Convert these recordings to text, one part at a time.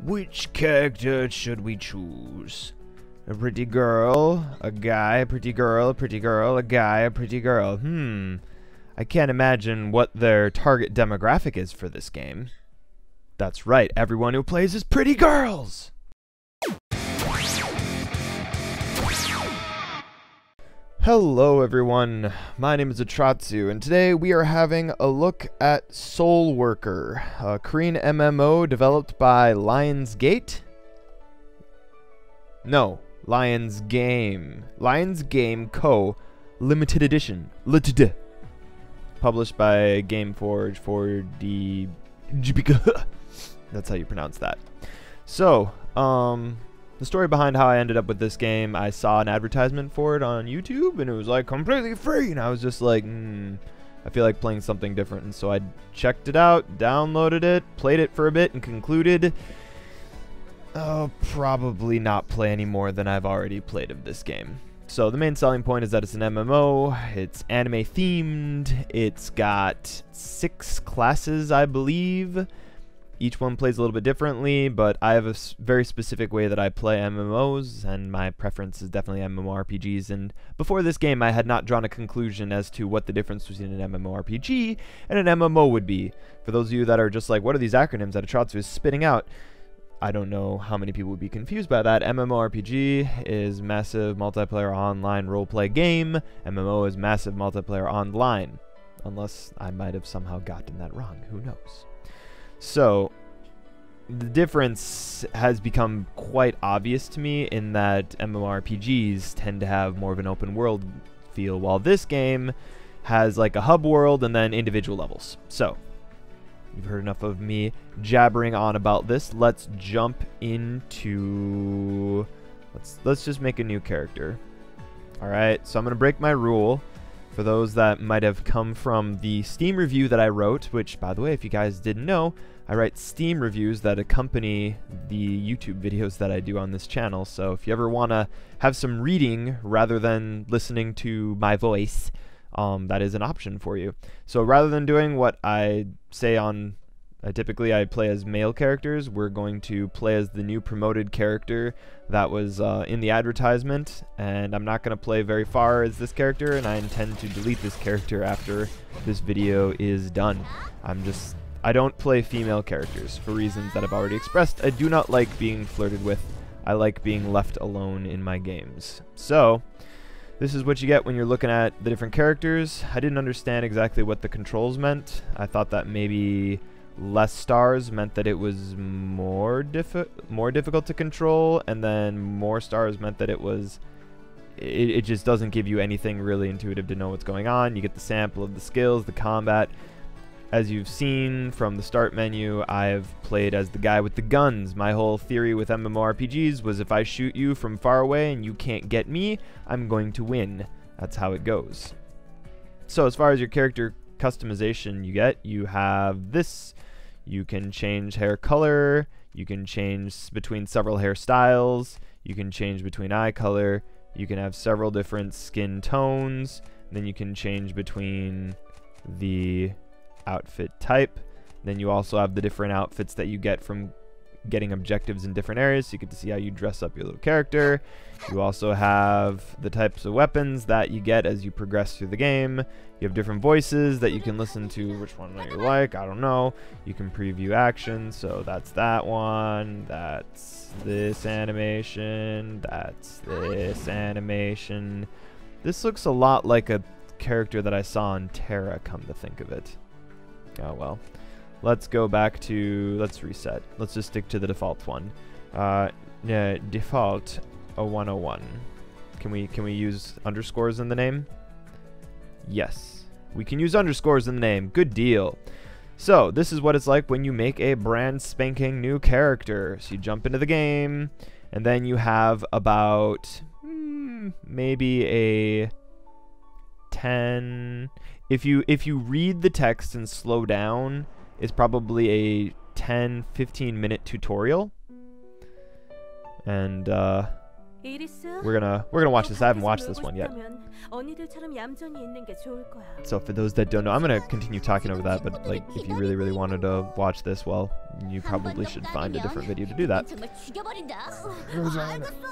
Which character should we choose? A pretty girl, a guy, a pretty girl, a pretty girl, a guy, a pretty girl. I can't imagine what their target demographic is for this game. That's right, everyone who plays is pretty girls! Hello everyone, my name is Atratzu, and today we are having a look at SoulWorker, a Korean MMO developed by Lionsgate? No, Lions Game Co. Limited Edition. Published by Gameforge for the... That's how you pronounce that. So, the story behind how I ended up with this game, I saw an advertisement for it on YouTube, and it was like completely free, and I was just like, I feel like playing something different, and so I checked it out, downloaded it, played it for a bit, and concluded, I'll probably not play any more than I've already played of this game. So the main selling point is that it's an MMO, it's anime themed, it's got 6 classes, I believe. Each one plays a little bit differently, but I have a very specific way that I play MMOs, and my preference is definitely MMORPGs, and before this game I had not drawn a conclusion as to what the difference between an MMORPG and an MMO would be. For those of you that are just like, what are these acronyms that Atratzu is spitting out? I don't know how many people would be confused by that. MMORPG is massive multiplayer online roleplay game. MMO is massive multiplayer online. Unless I might have somehow gotten that wrong. Who knows? So, the difference has become quite obvious to me in that MMORPGs tend to have more of an open world feel, while this game has like a hub world and then individual levels. So, you've heard enough of me jabbering on about this. Let's jump into... Let's just make a new character. Alright, so I'm going to break my rule. For those that might have come from the Steam review that I wrote, which, by the way, if you guys didn't know, I write Steam reviews that accompany the YouTube videos that I do on this channel. So if you ever want to have some reading rather than listening to my voice, that is an option for you. So rather than doing what I say on... typically I play as male characters, we're going to play as the new promoted character that was in the advertisement, and I'm not going to play very far as this character, and I intend to delete this character after this video is done. I don't play female characters for reasons that I've already expressed. I do not like being flirted with. I like being left alone in my games. So, this is what you get when you're looking at the different characters. I didn't understand exactly what the controls meant. I thought that maybe less stars meant that it was more difficult to control, and then more stars meant that it just doesn't give you anything really intuitive to know what's going on. You get the sample of the skills, the combat. As you've seen from the start menu, I've played as the guy with the guns. My whole theory with MMORPGs was if I shoot you from far away and you can't get me, I'm going to win. That's how it goes. So as far as your character customization you have this. You can change hair color, you can change between several hairstyles, you can change between eye color, you can have several different skin tones, then you can change between the outfit type. Then you also have the different outfits that you get from getting objectives in different areas, so you get to see how you dress up your little character. You also have the types of weapons that you get as you progress through the game. You have different voices that you can listen to, which one you like, I don't know. You can preview action, so that's that one, that's this animation, that's this animation. This looks a lot like a character that I saw in Terra, come to think of it. Oh well. Let's go back to, let's reset. Let's just stick to the default one. Default 101. Can we use underscores in the name? Yes. We can use underscores in the name. Good deal. So, this is what it's like when you make a brand spanking new character. So you jump into the game, and then you have about maybe a 10... If you read the text and slow down, it's probably a 10-15 minute tutorial. And We're gonna watch this. I haven't watched this one yet. So for those that don't know, I'm gonna continue talking over that, but like if you really wanted to watch this, well, you probably should find a different video to do that.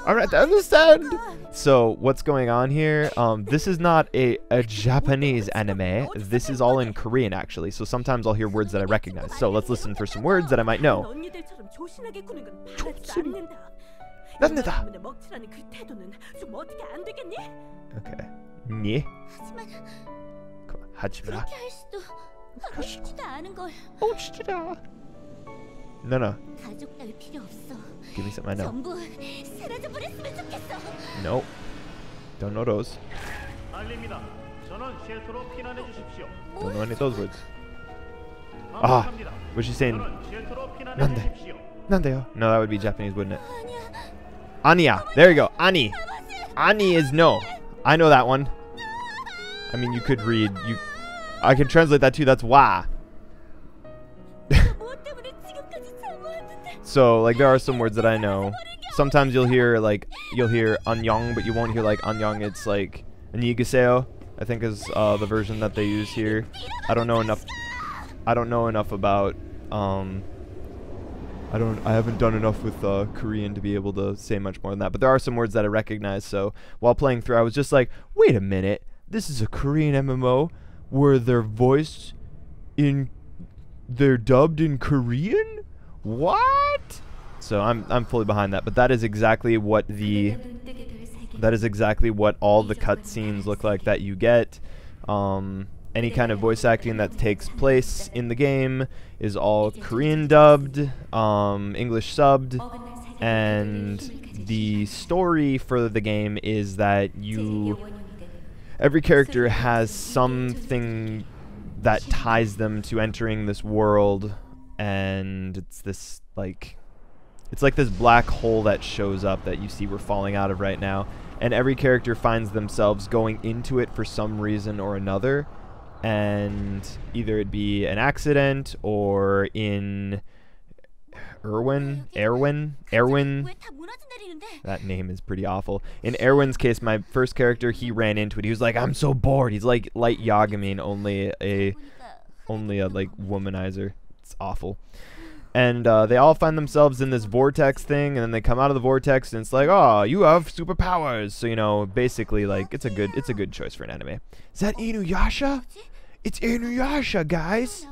Alright, I understand. So what's going on here? This is not a Japanese anime. This is all in Korean actually. So sometimes I'll hear words that I recognize. So let's listen for some words that I might know. Okay. 니? 하지마. No. Give me something I know. Nope. Don't know those. Don't know any of those words. Ah, what's she saying? Nandeyo. No, that would be Japanese, wouldn't it? Anya. There you go. Ani. Ani is no. I know that one. I mean, you could read. I can translate that too. That's wa. So, like, there are some words that I know. Sometimes you'll hear anyong, but you won't hear like anyong. It's like 안녕히계세요, I think is the version that they use here. I don't know enough about I haven't done enough with Korean to be able to say much more than that, but there are some words that I recognize. So while playing through, I was just like, wait a minute, this is a Korean MMO where they're dubbed in Korean? What? So I'm fully behind that, but that is exactly what all the cutscenes look like that you get. Any kind of voice acting that takes place in the game is all Korean dubbed, English subbed, and the story for the game is that every character has something that ties them to entering this world, and it's this it's like this black hole that shows up that you see we're falling out of right now, and every character finds themselves going into it for some reason or another. And either it be an accident, or in Erwin, that name is pretty awful. In Erwin's case, my first character, he ran into it. He was like, I'm so bored. He's like Light Yagami, only a like womanizer. It's awful. And they all find themselves in this vortex thing, and then they come out of the vortex, and it's like, oh, you have superpowers. So, you know, basically, like, it's a good choice for an anime. Is that Inuyasha? It's Inuyasha, guys.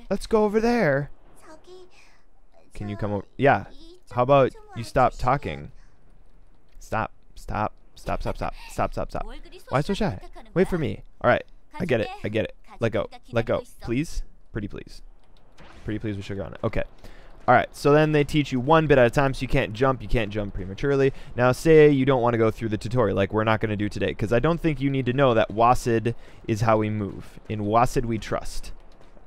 Let's go over there. Can you come over? Yeah. How about you stop talking? Stop. Why so shy? Wait for me. All right. I get it. Let go. Please. Pretty please. Pretty please with sugar on it. Okay. Alright, so then they teach you one bit at a time, so you can't jump prematurely. Now say you don't want to go through the tutorial, like we're not going to do today, because I don't think you need to know that WASD is how we move. In WASD we trust.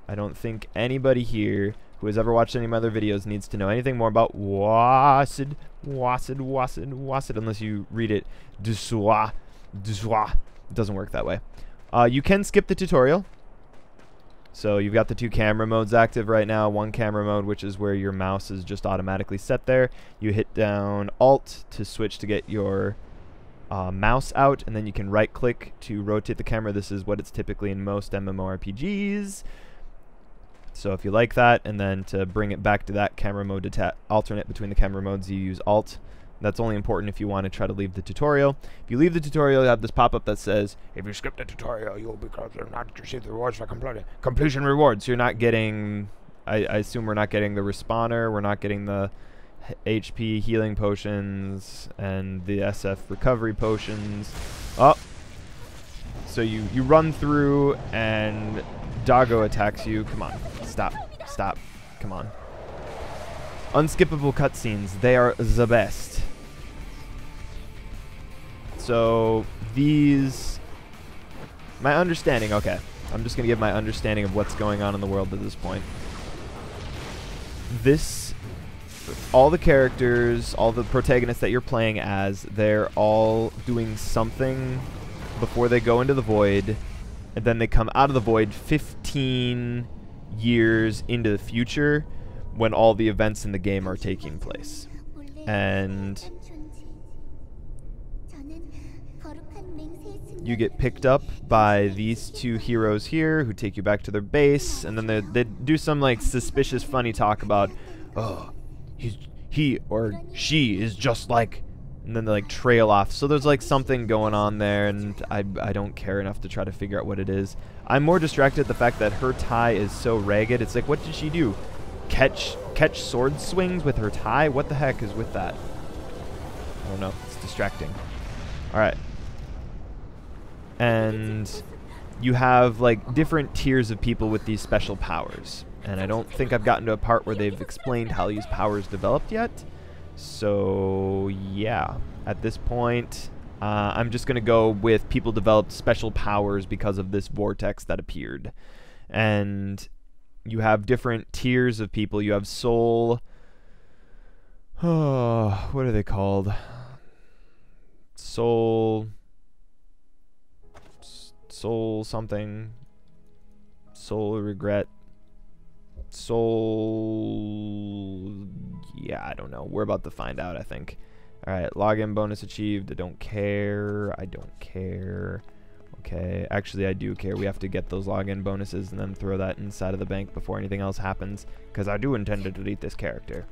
I don't think anybody here who has ever watched any of my other videos needs to know anything more about WASD, unless you read it Duswa. It doesn't work that way. You can skip the tutorial. So you've got the two camera modes active right now. One camera mode, which is where your mouse is just automatically set there. You hit down Alt to switch to get your mouse out, and then you can right click to rotate the camera. This is what it's typically in most MMORPGs. So if you like that, and then to bring it back to that camera mode, to alternate between the camera modes, you use Alt. That's only important if you want to try to leave the tutorial. If you leave the tutorial, you have this pop-up that says, if you skip the tutorial, you'll not receive the rewards for completion rewards. So you're not getting, I assume we're not getting the respawner, we're not getting the HP healing potions, and the SF recovery potions. Oh! So you run through, and Doggo attacks you. Come on. Stop. Come on. Unskippable cutscenes. They are the best. So these, my understanding, okay, I'm just going to give my understanding of what's going on in the world at this point. All the characters, all the protagonists that you're playing as, they're all doing something before they go into the void, and then they come out of the void 15 years into the future when all the events in the game are taking place. And you get picked up by these two heroes here who take you back to their base, and then they do some like suspicious funny talk about, oh, he or she is just like, and then they like trail off. So there's like something going on there, and I don't care enough to try to figure out what it is. I'm more distracted at the fact that her tie is so ragged. It's like, what did she do? Catch sword swings with her tie? What the heck is with that? I don't know. It's distracting. Alright. And you have like different tiers of people with these special powers. And I don't think I've gotten to a part where they've explained how these powers developed yet. So yeah, at this point, I'm just going to go with people developed special powers because of this vortex that appeared. And you have different tiers of people. You have soul. Oh, what are they called? Soul something. Soul regret. Soul. Yeah, I don't know. We're about to find out, I think. Alright, login bonus achieved. I don't care. I don't care. Okay, actually I do care. We have to get those login bonuses and then throw that inside of the bank before anything else happens, because I do intend to delete this character.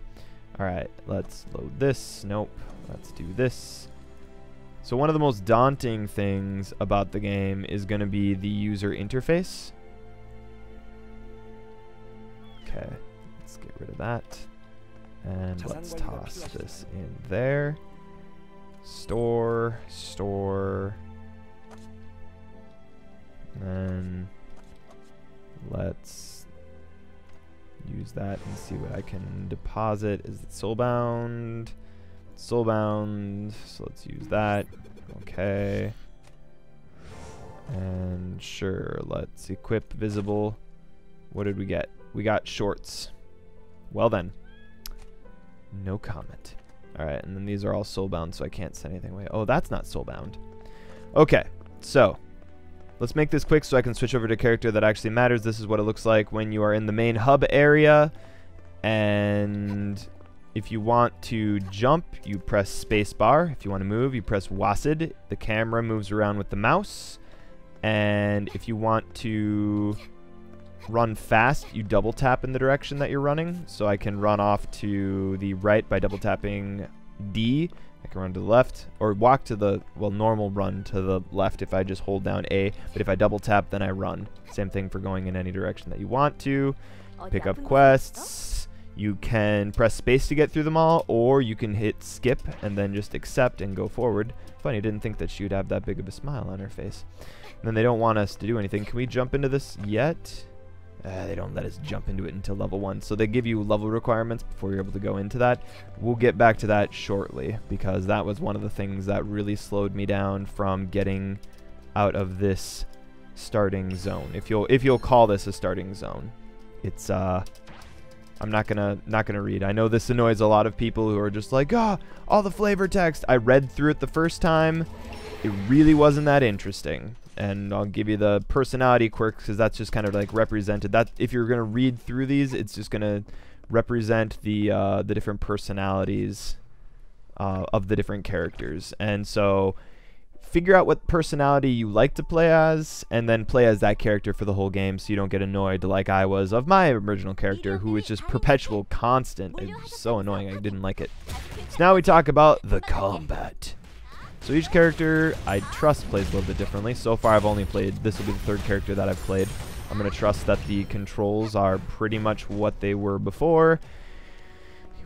Alright, let's load this. Nope. Let's do this. So one of the most daunting things about the game is going to be the user interface. Okay, let's get rid of that. And let's toss this in there. Store. And let's use that and see what I can deposit. Is it soulbound? Soulbound. So let's use that. Okay. And sure, let's equip visible. What did we get? We got shorts. Well then. No comment. Alright, and then these are all soulbound, so I can't send anything away. Oh, that's not soulbound. Okay, so let's make this quick so I can switch over to a character that actually matters. This is what it looks like when you are in the main hub area. And if you want to jump, you press spacebar. If you want to move, you press WASD. The camera moves around with the mouse. And if you want to run fast, you double tap in the direction that you're running. So I can run off to the right by double tapping D. I can run to the left, or walk to the, well, normal run to the left if I just hold down A. But if I double tap, then I run. Same thing for going in any direction that you want to. Pick up quests. You can press space to get through them all, or you can hit skip and then just accept and go forward. Funny, didn't think that she would have that big of a smile on her face. And then they don't want us to do anything. Can we jump into this yet? They don't let us jump into it until level 1. So they give you level requirements before you're able to go into that. We'll get back to that shortly, because that was one of the things that really slowed me down from getting out of this starting zone. If you'll call this a starting zone. It's I'm not gonna read. I know this annoys a lot of people who are just like, all the flavor text. I read through it the first time. It really wasn't that interesting. And I'll give you the personality quirks, because that's just kind of like represented. That if you're gonna read through these, it's just gonna represent the different personalities of the different characters. And so figure out what personality you like to play as, and then play as that character for the whole game, so you don't get annoyed like I was of my original character, who was just perpetual constant. It was so annoying. I didn't like it. So now we talk about the combat. So each character, I trust, plays a little bit differently. So far I've only played, this will be the third character that I've played. I'm going to trust that the controls are pretty much what they were before.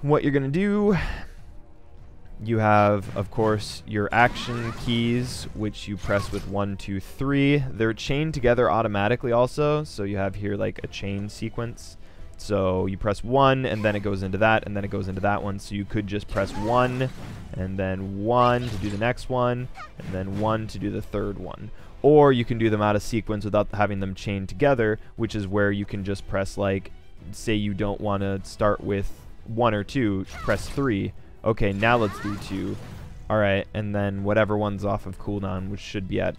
What you're going to do, you have, of course, your action keys, which you press with 1, 2, 3. They're chained together automatically also, so you have here like a chain sequence. So you press 1, and then it goes into that, and then it goes into that one. So you could just press 1, and then 1 to do the next one, and then 1 to do the third one. Or you can do them out of sequence without having them chained together, which is where you can just press, like, say you don't want to start with 1 or 2, press 3. Okay, now let's do 2. Alright, and then whatever one's off of cooldown, which should be at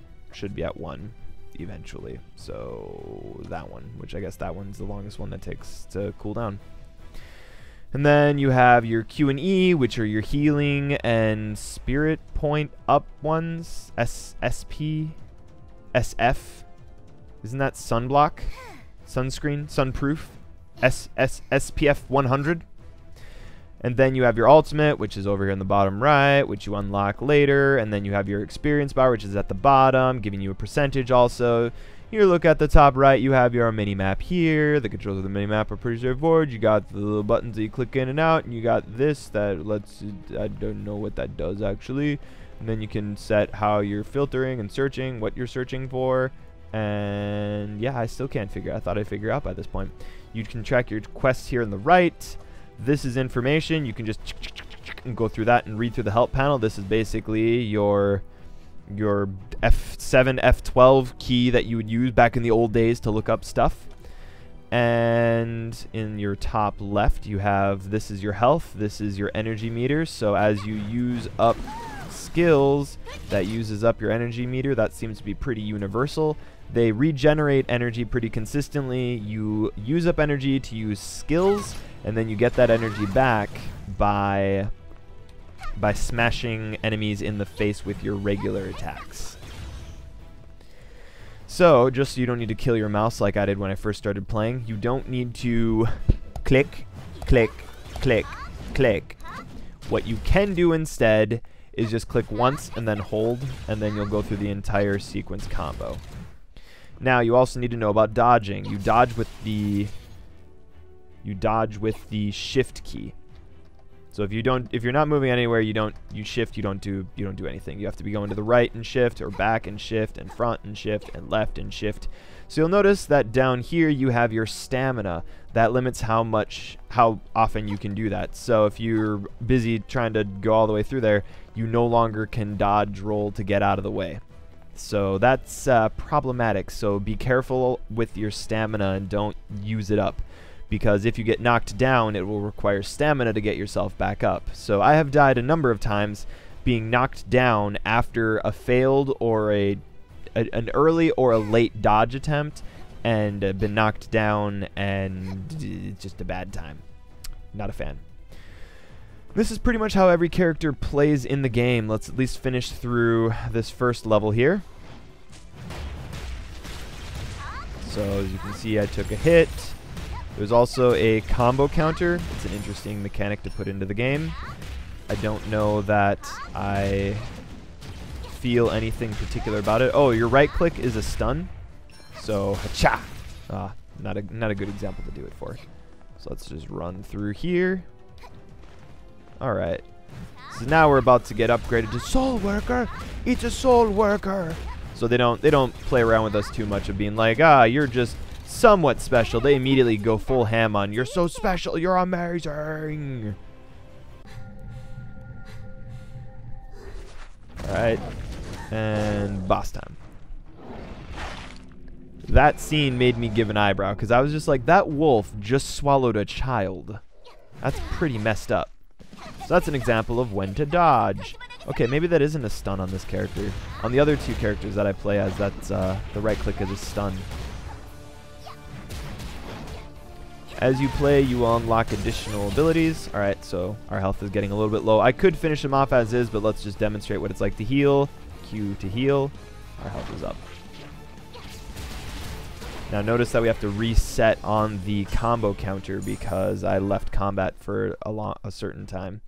1 eventually. So that one, which I guess that one's the longest one that takes to cool down. And then you have your Q and E, which are your healing and spirit point up ones. SP. SF. Isn't that sunblock? Sunscreen? Sunproof? SPF 100. And then you have your ultimate, which is over here in the bottom right, which you unlock later. And then you have your experience bar, which is at the bottom, giving you a percentage also. You look at the top right, you have your mini-map here. The controls of the mini-map are pretty straightforward. You got the little buttons that you click in and out. And you got this that lets, I don't know what that does actually. And then you can set how you're filtering and searching, what you're searching for. And yeah, I still can't figure out. I thought I'd figure out by this point. You can track your quests here on the right. This is information. You can just and go through that and read through the help panel. This is basically your F7, F12 key that you would use back in the old days to look up stuff. And in your top left, you have, this is your health. This is your energy meter. So as you use up skills, that uses up your energy meter. That seems to be pretty universal. They regenerate energy pretty consistently. You use up energy to use skills, and then you get that energy back by smashing enemies in the face with your regular attacks. So, just so you don't need to kill your mouse like I did when I first started playing, you don't need to click, click, click, click. What you can do instead is just click once and then hold, and then you'll go through the entire sequence combo. Now, you also need to know about dodging. You dodge with the shift key. So if you're not moving anywhere, you shift, you don't do anything. You have to be going to the right and shift, or back and shift, and front and shift, and left and shift. So you'll notice that down here you have your stamina. That limits how often you can do that. So if you're busy trying to go all the way through there, you no longer can dodge roll to get out of the way. So that's problematic. So be careful with your stamina and don't use it up, because if you get knocked down, it will require stamina to get yourself back up. So I have died a number of times being knocked down after a failed or an early or a late dodge attempt, and been knocked down, and it's just a bad time. Not a fan. This is pretty much how every character plays in the game. Let's at least finish through this first level here. So as you can see, I took a hit. There's also a combo counter. It's an interesting mechanic to put into the game. I don't know that I feel anything particular about it. Oh, your right click is a stun. So, ha-cha! Not a good example to do it for. So let's just run through here. Alright. So now we're about to get upgraded to SoulWorker. It's a SoulWorker. So they don't play around with us too much of being like, you're just somewhat special. They immediately go full ham on, you're so special, you're amazing. Alright. And boss time. That scene made me give an eyebrow, because I was just like, that wolf just swallowed a child. That's pretty messed up. So that's an example of when to dodge. Okay, maybe that isn't a stun on this character. On the other two characters that I play as, that's the right click is a stun. As you play, you will unlock additional abilities. Alright, so our health is getting a little bit low. I could finish him off as is, but let's just demonstrate what it's like to heal. Q to heal. Our health is up. Now notice that we have to reset on the combo counter because I left combat for a certain time.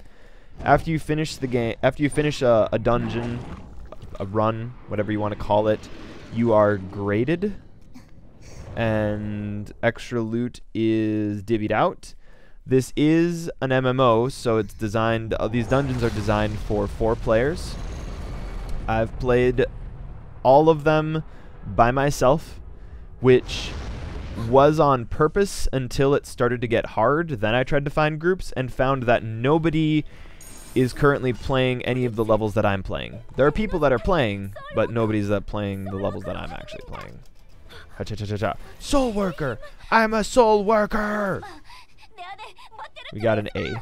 After you finish the game, after you finish a dungeon, a run, whatever you want to call it, you are graded, and extra loot is divvied out. This is an MMO, so it's designed. These dungeons are designed for 4 players. I've played all of them by myself, which was on purpose until it started to get hard. Then I tried to find groups and found that nobody is currently playing any of the levels that I'm playing. There are people that are playing, but nobody's playing the levels that I'm actually playing. Ha-cha-cha-cha-cha. SoulWorker! I'm a SoulWorker! We got an A.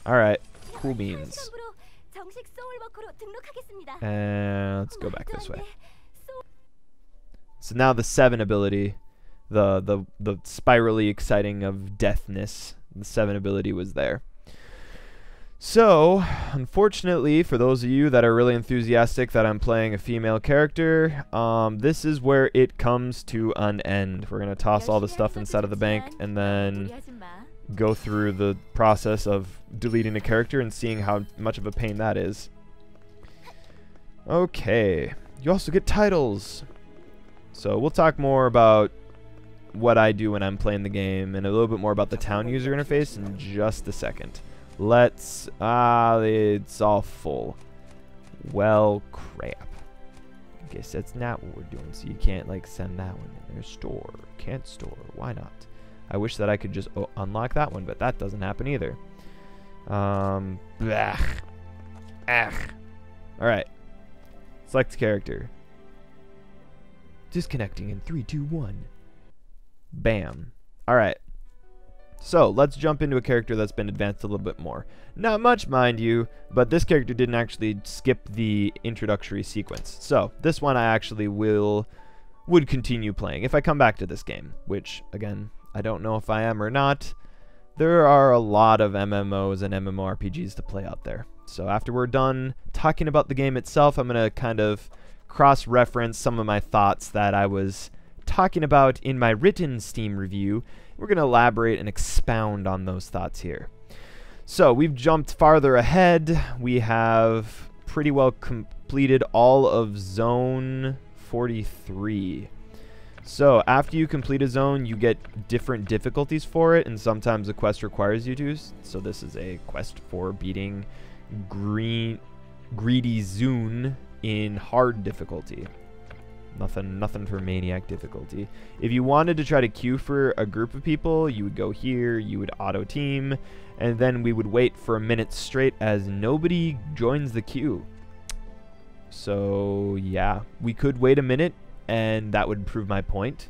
Alright, cool beans. And let's go back this way. So now the 7 ability, the spirally exciting of deathness, the 7 ability was there. So, unfortunately, for those of you that are really enthusiastic that I'm playing a female character, this is where it comes to an end. We're going to toss all the stuff inside of the bank and then go through the process of deleting a character and seeing how much of a pain that is. Okay, you also get titles. So we'll talk more about what I do when I'm playing the game and a little bit more about the town user interface in just a second. Let's, it's all full. Well, crap. I guess that's not what we're doing, so you can't, like, send that one in there. Store. Can't store. Why not? I wish that I could just unlock that one, but that doesn't happen either. Blech. Alright. Select character. Disconnecting in 3, 2, 1. Bam. Alright. So, let's jump into a character that's been advanced a little bit more. Not much, mind you, but this character didn't actually skip the introductory sequence. So, this one I actually would continue playing if I come back to this game, which, again, I don't know if I am or not. There are a lot of MMOs and MMORPGs to play out there. So, after we're done talking about the game itself, I'm going to kind of cross-reference some of my thoughts that I was talking about in my written Steam review. We're going to elaborate and expound on those thoughts here. So we've jumped farther ahead. We have pretty well completed all of Zone 43. So after you complete a zone, you get different difficulties for it, and sometimes the quest requires you to. So this is a quest for beating Greedy Zune in hard difficulty. Nothing for maniac difficulty. If you wanted to try to queue for a group of people, you would go here, you would auto team, and then we would wait for a minute straight as nobody joins the queue. So yeah, we could wait a minute and that would prove my point,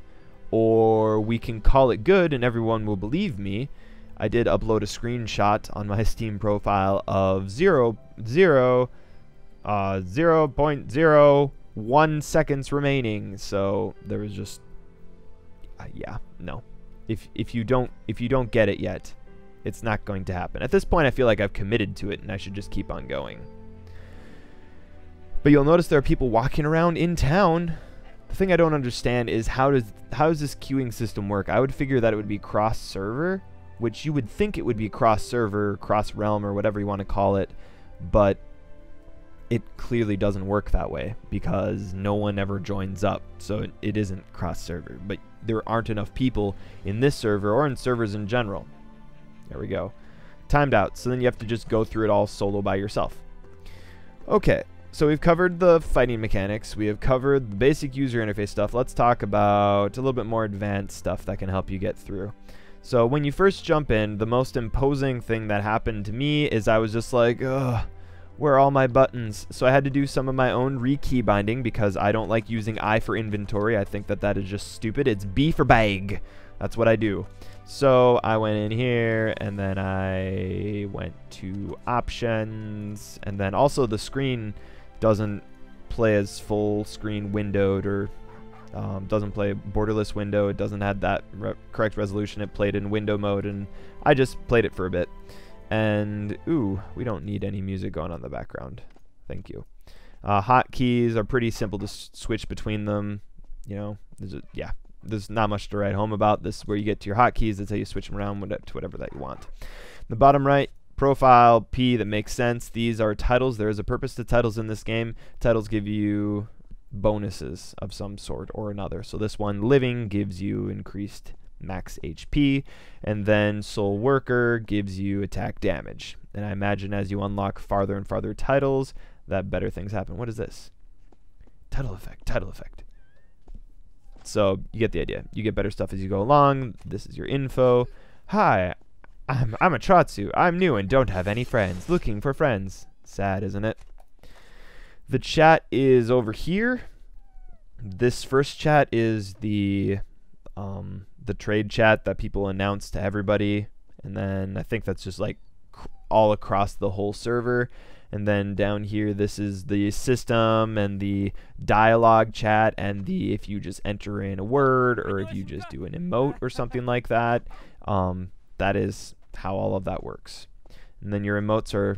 or we can call it good and everyone will believe me. I did upload a screenshot on my Steam profile of 0.01 seconds remaining, so there was just yeah, no. If you don't get it yet, it's not going to happen. At this point, I feel like I've committed to it and I should just keep on going. But you'll notice there are people walking around in town. The thing I don't understand is how does this queuing system work? I would figure that it would be cross-server, which you would think it would be cross-server, cross-realm, or whatever you want to call it, but it clearly doesn't work that way because no one ever joins up, so it isn't cross-server. But there aren't enough people in this server or in servers in general. There we go. Timed out, so then you have to just go through it all solo by yourself. Okay, so we've covered the fighting mechanics. We have covered the basic user interface stuff. Let's talk about a little bit more advanced stuff that can help you get through. So when you first jump in, the most imposing thing that happened to me is I was just like, ugh, where are all my buttons? So I had to do some of my own rekey binding because I don't like using I for inventory. I think that is just stupid. It's B for bag. That's what I do. So I went in here and then I went to options, and then also the screen doesn't play as full screen windowed, or doesn't play borderless window. It doesn't have that correct resolution. It played in window mode, and I just played it for a bit. And, ooh, we don't need any music going on in the background. Thank you. Hotkeys are pretty simple to switch between them. You know, there's not much to write home about. This is where you get to your hotkeys. That's how you switch them around to whatever that you want. The bottom right, profile, P, that makes sense. These are titles. There is a purpose to titles in this game. Titles give you bonuses of some sort or another. So this one, living, gives you increased max HP, and then SoulWorker gives you attack damage. And I imagine as you unlock farther and farther titles, that better things happen. What is this? Title effect, title effect. So you get the idea. You get better stuff as you go along. This is your info. Hi, I'm Atratzu. I'm new and don't have any friends. Looking for friends. Sad, isn't it? The chat is over here. This first chat is the trade chat that people announce to everybody, and then I think that's just like all across the whole server. And then down here, this is the system and the dialogue chat, and the if you just enter in a word or if you just do an emote or something like that. That is how all of that works. And then your emotes are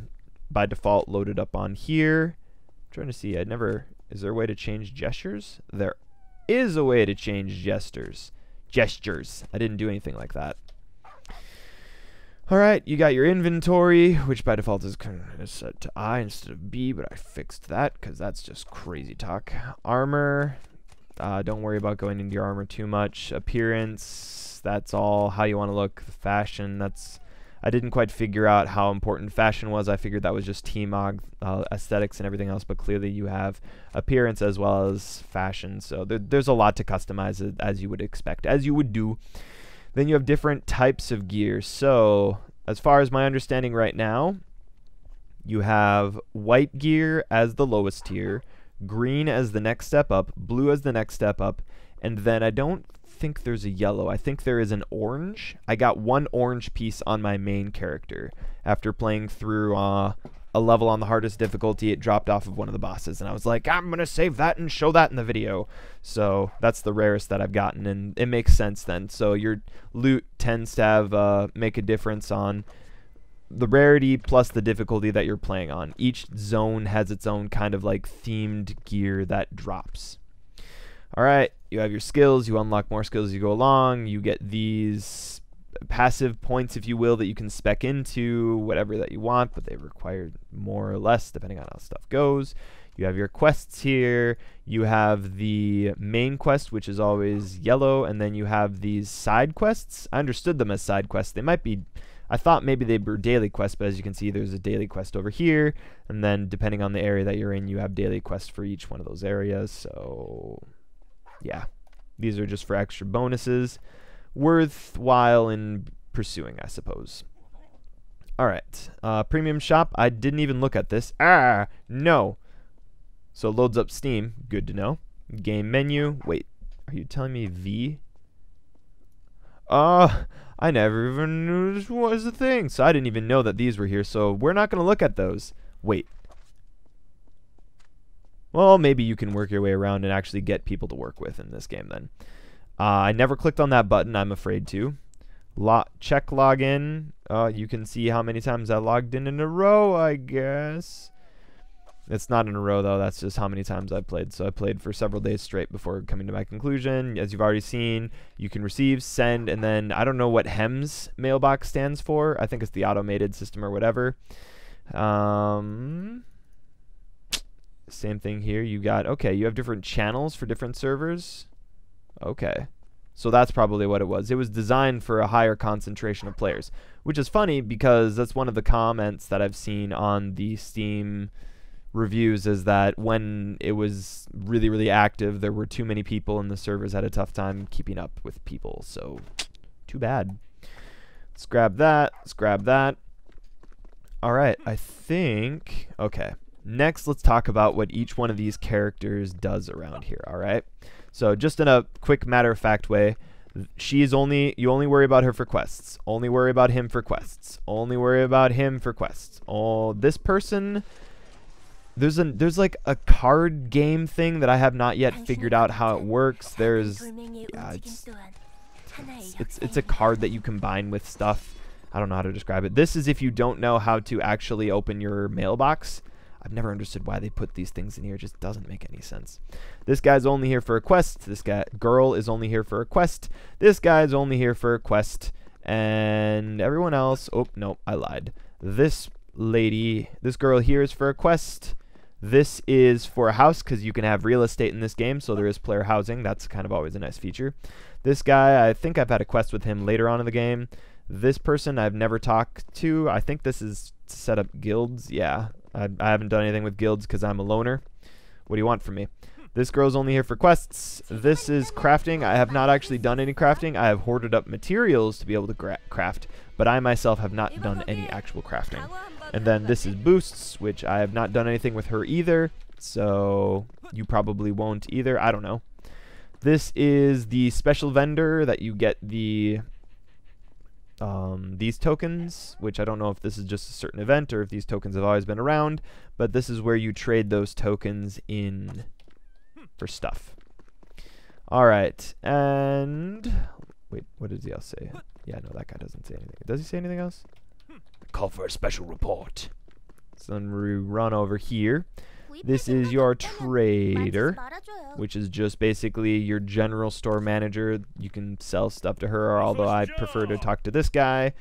by default loaded up on here. I'm trying to see, is there a way to change gestures? There is a way to change gestures. I didn't do anything like that. Alright, you got your inventory, which by default is set to I instead of B, but I fixed that because that's just crazy talk. Armor, don't worry about going into your armor too much. Appearance, that's all. How you want to look. Fashion, I didn't quite figure out how important fashion was. I figured that was just TMOG, aesthetics and everything else, but clearly you have appearance as well as fashion, so there's a lot to customize as you would expect, as you would do. Then you have different types of gear. So as far as my understanding right now, you have white gear as the lowest tier, green as the next step up, blue as the next step up, and then I don't think there's a yellow. I think there is an orange. I got one orange piece on my main character. After playing through a level on the hardest difficulty, it dropped off of one of the bosses, and I was like, I'm gonna save that and show that in the video. So that's the rarest that I've gotten, and it makes sense then. So your loot tends to have make a difference on the rarity plus the difficulty that you're playing on. Each zone has its own kind of like themed gear that drops. Alright, you have your skills, you unlock more skills as you go along, you get these passive points, if you will, that you can spec into whatever that you want, but they require more or less depending on how stuff goes. You have your quests here, you have the main quest, which is always yellow, and then you have these side quests. I understood them as side quests. They might be, I thought maybe they were daily quests, but as you can see, there's a daily quest over here, and then depending on the area that you're in, you have daily quests for each one of those areas. So yeah, these are just for extra bonuses, worthwhile in pursuing, I suppose. Alright, premium shop, I didn't even look at this. No. So loads up Steam, good to know. Game menu, wait, are you telling me V? I never even knew this was a thing, so I didn't even know that these were here, so we're not going to look at those. Wait. Well, maybe you can work your way around and actually get people to work with in this game then. I never clicked on that button, I'm afraid to. Check login. You can see how many times I logged in a row, I guess. It's not in a row, though. That's just how many times I played. So I played for several days straight before coming to my conclusion. As you've already seen, you can receive, send, and then I don't know what HEMS mailbox stands for. I think it's the automated system or whatever. Same thing here. You got, okay, you have different channels for different servers. Okay. So that's probably what it was. It was designed for a higher concentration of players, which is funny because that's one of the comments that I've seen on the Steam reviews, is that when it was really, really active, there were too many people and the servers had a tough time keeping up with people. So too bad. Let's grab that. Let's grab that. All right. I think, okay. Next, let's talk about what each one of these characters does around here, all right? So just in a quick matter-of-fact way, you only worry about her for quests. Only worry about him for quests. Only worry about him for quests. Oh, this person, there's like a card game thing that I have not yet figured out how it works. There's, yeah, it's a card that you combine with stuff. I don't know how to describe it. This is if you don't know how to actually open your mailbox. I've never understood why they put these things in here. It just doesn't make any sense. This guy's only here for a quest. This girl is only here for a quest. This guy's only here for a quest. And everyone else, oh, no, I lied. This girl here is for a quest. This is for a house because you can have real estate in this game, so there is player housing. That's kind of always a nice feature. This guy, I think I've had a quest with him later on in the game. This person I've never talked to. I think this is to set up guilds. Yeah. I haven't done anything with guilds because I'm a loner. What do you want from me? This girl's only here for quests. This is crafting. I have not actually done any crafting. I have hoarded up materials to be able to craft, but I myself have not done any actual crafting. And then this is boosts, which I have not done anything with her either, so you probably won't either. I don't know. This is the special vendor that you get these tokens, which I don't know if this is just a certain event or if these tokens have always been around, but this is where you trade those tokens in for stuff. All right, and wait, what does he else say? Yeah, no, that guy doesn't say anything. Does he say anything else? Call for a special report. So then we run over here. This is your trader, which is just basically your general store manager. You can sell stuff to her, although I prefer to talk to this guy,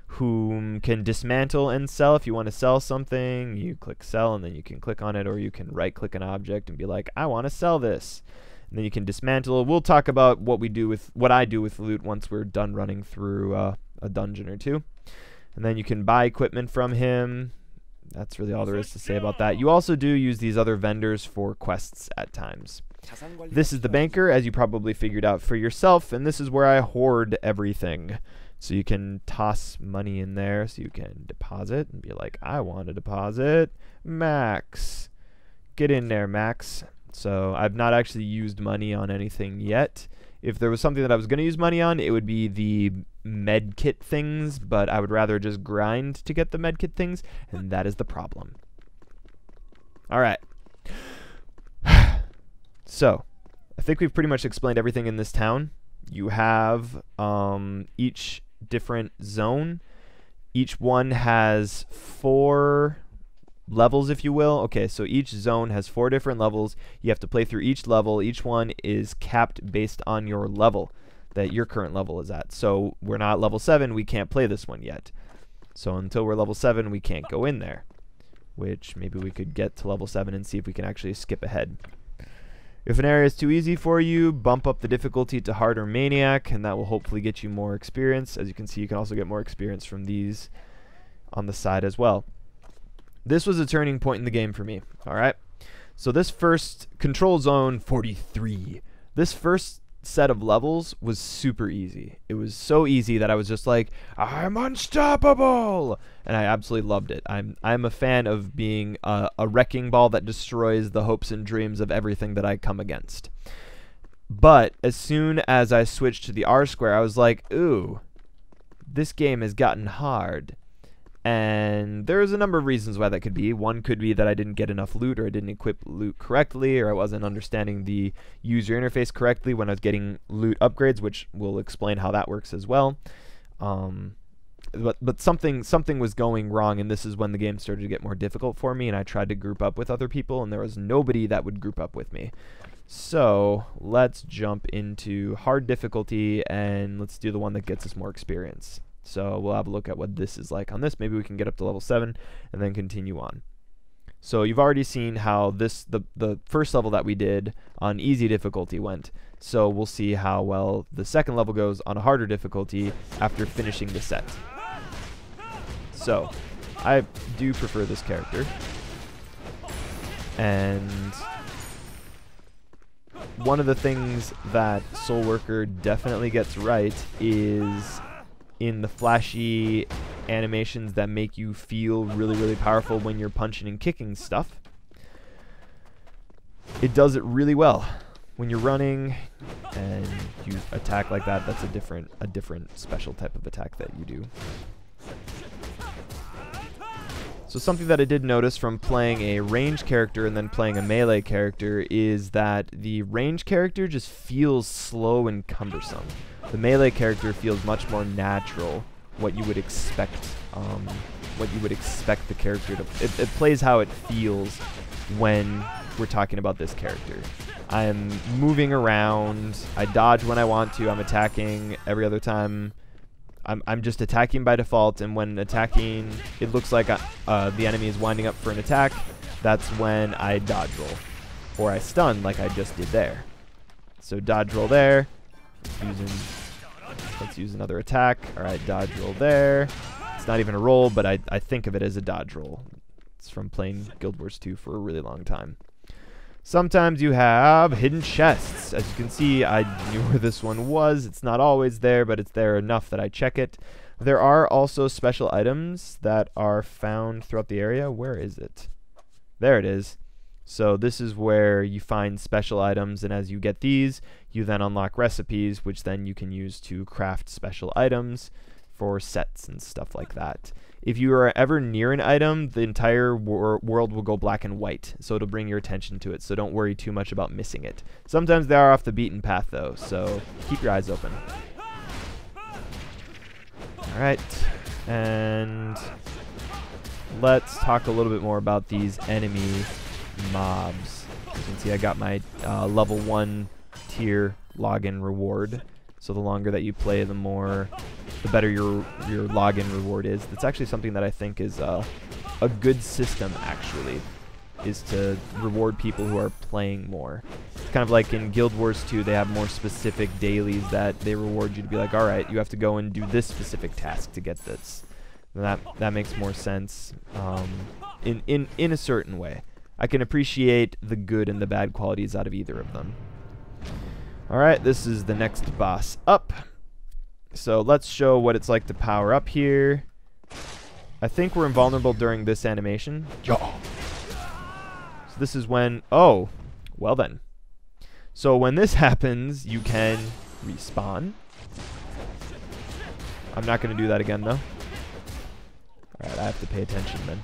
who can dismantle and sell. If you want to sell something, you click sell, and then you can click on it, or you can right-click an object and be like, I want to sell this. And then you can dismantle. We'll talk about what I do with loot once we're done running through a dungeon or two. And then you can buy equipment from him. That's really all there is to say about that. You also do use these other vendors for quests at times. This is the banker, as you probably figured out for yourself, and this is where I hoard everything. So you can toss money in there, so you can deposit and be like, I want to deposit Max. Get in there, Max. So I've not actually used money on anything yet. If there was something that I was going to use money on, it would be the med kit things, but I would rather just grind to get the med kit things, and that is the problem. Alright. So, I think we've pretty much explained everything in this town. You have each different zone. Each one has 4 levels, if you will. Okay, so each zone has 4 different levels. You have to play through each level. Each one is capped based on your level that your current level is at. So we're not level 7, we can't play this one yet. So until we're level 7, we can't go in there, which maybe we could get to level 7 and see if we can actually skip ahead. If an area is too easy for you, bump up the difficulty to hard or maniac, and that will hopefully get you more experience. As you can see, you can also get more experience from these on the side as well. This was a turning point in the game for me. Alright, so this first control zone 43, this first set of levels was super easy. It was so easy that I was just like, I'm unstoppable, and I absolutely loved it. I'm a fan of being a wrecking ball that destroys the hopes and dreams of everything that I come against. But as soon as I switched to the R square, I was like, ooh, this game has gotten hard. And there's a number of reasons why that could be. One could be that I didn't get enough loot, or I didn't equip loot correctly, or I wasn't understanding the user interface correctly when I was getting loot upgrades, which we'll explain how that works as well. But something was going wrong, and this is when the game started to get more difficult for me, and I tried to group up with other people, and there was nobody that would group up with me. So let's jump into hard difficulty, and let's do the one that gets us more experience. So we'll have a look at what this is like on this. Maybe we can get up to level 7 and then continue on. So you've already seen how the first level that we did on easy difficulty went. So we'll see how well the second level goes on a harder difficulty after finishing the set. So I do prefer this character. And one of the things that SoulWorker definitely gets right is in the flashy animations that make you feel really, really powerful when you're punching and kicking stuff. It does it really well. When you're running and you attack like that, that's a different special type of attack that you do. So something that I did notice from playing a range character and then playing a melee character is that the range character just feels slow and cumbersome. The melee character feels much more natural, what you would expect the character to. It plays how it feels when we're talking about this character. I'm moving around, I dodge when I want to, I'm attacking every other time. I'm just attacking by default, and when attacking, it looks like the enemy is winding up for an attack. That's when I dodge roll, or I stun like I just did there. So dodge roll there. Let's use another attack. Alright, dodge roll there. It's not even a roll, but I think of it as a dodge roll. It's from playing Guild Wars 2 for a really long time. Sometimes you have hidden chests. As you can see, I knew where this one was. It's not always there, but it's there enough that I check it. There are also special items that are found throughout the area. Where is it? There it is. So this is where you find special items, and as you get these, you then unlock recipes, which then you can use to craft special items for sets and stuff like that. If you are ever near an item, the entire world will go black and white, so it'll bring your attention to it, so don't worry too much about missing it. Sometimes they are off the beaten path, though, so keep your eyes open. Alright, and let's talk a little bit more about these enemy mobs. You can see I got my level 1 tier login reward. So the longer that you play, the better your login reward is. That's actually something that I think is a good system, actually, is to reward people who are playing more. It's kind of like in Guild Wars 2, they have more specific dailies that they reward you to be like, all right, you have to go and do this specific task to get this. And that makes more sense in a certain way. I can appreciate the good and the bad qualities out of either of them. Alright, this is the next boss up. So let's show what it's like to power up here. I think we're invulnerable during this animation. So this is when... Oh, well then. So when this happens, you can respawn. I'm not going to do that again, though. Alright, I have to pay attention then.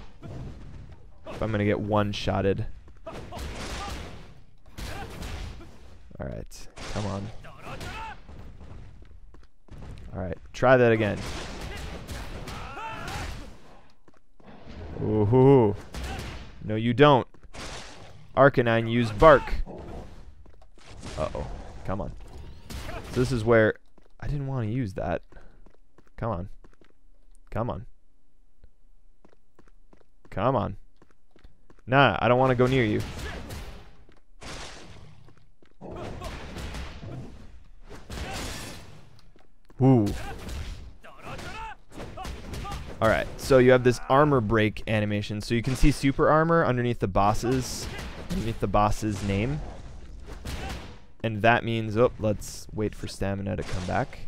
If I'm going to get one-shotted. Alright, come on. Alright, try that again. Ooh. No, you don't. Arcanine used bark. Uh-oh. Come on. So this is where... I didn't want to use that. Come on. Come on. Come on. Nah, I don't want to go near you. Ooh. Alright, so you have this armor break animation. So you can see super armor underneath the boss's name. And that means, oh, let's wait for stamina to come back.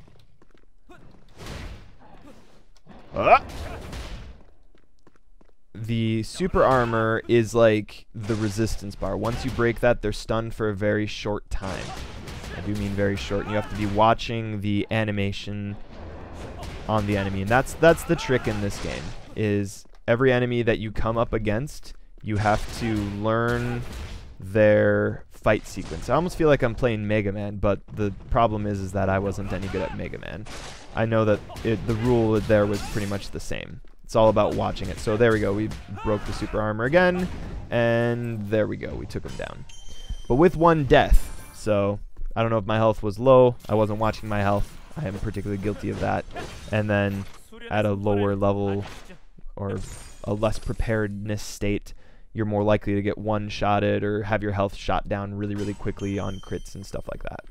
The super armor is like the resistance bar. Once you break that, they're stunned for a very short time. I do mean very short. And you have to be watching the animation on the enemy. And that's the trick in this game, is every enemy that you come up against, you have to learn their fight sequence. I almost feel like I'm playing Mega Man, but the problem is that I wasn't any good at Mega Man. I know that the rule there was pretty much the same. It's all about watching it. So there we go. We broke the super armor again. And there we go. We took him down. But with one death. So I don't know if my health was low. I wasn't watching my health. I am particularly guilty of that. And then at a lower level or a less preparedness state, you're more likely to get one-shotted or have your health shot down really, really quickly on crits and stuff like that.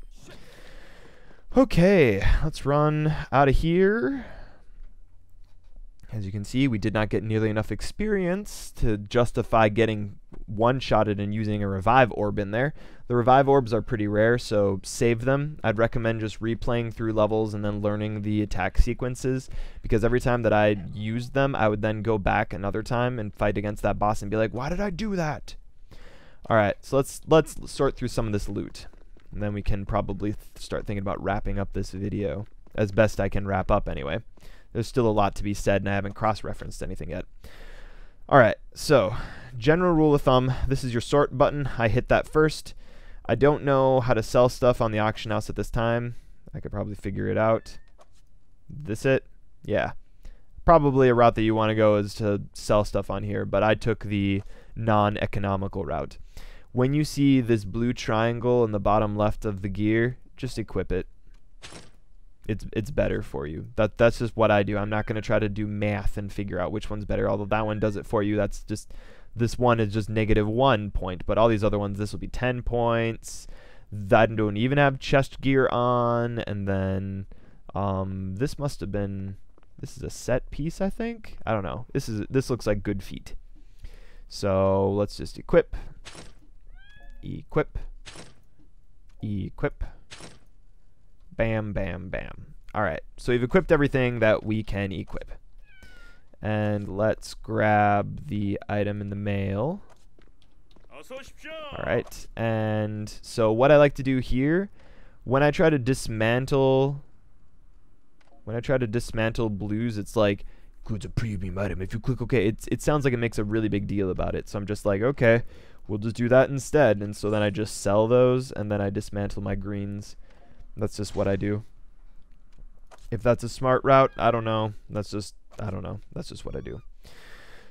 Okay, let's run out of here. As you can see, we did not get nearly enough experience to justify getting one-shotted and using a revive orb in there. The revive orbs are pretty rare, so save them. I'd recommend just replaying through levels and then learning the attack sequences, because every time that I used them, I would then go back another time and fight against that boss and be like, why did I do that? Alright, so let's sort through some of this loot, and then we can probably start thinking about wrapping up this video, as best I can wrap up anyway. There's still a lot to be said, and I haven't cross-referenced anything yet. Alright, so, general rule of thumb, this is your sort button. I hit that first. I don't know how to sell stuff on the auction house at this time. I could probably figure it out. This it? Yeah. Probably a route that you want to go is to sell stuff on here, but I took the non-economical route. When you see this blue triangle in the bottom left of the gear, just equip it. It's better for you. That's just what I do. I'm not going to try to do math and figure out which one's better, although that one does it for you. That's just, this one is just -1 point, but all these other ones, this will be 10 points. That don't even have chest gear on, and then this must have been, this is a set piece, I think. I don't know. This looks like good feet. So let's just equip. Equip. Equip. Bam, bam, bam. Alright, so we've equipped everything that we can equip. And let's grab the item in the mail. Alright, and so what I like to do here, when I try to dismantle blues, it's like, includes a premium item. If you click OK, it sounds like it makes a really big deal about it. So I'm just like, okay, we'll just do that instead. And so then I just sell those, and then I dismantle my greens. That's just what I do. If that's a smart route, I don't know. I don't know. That's just what I do.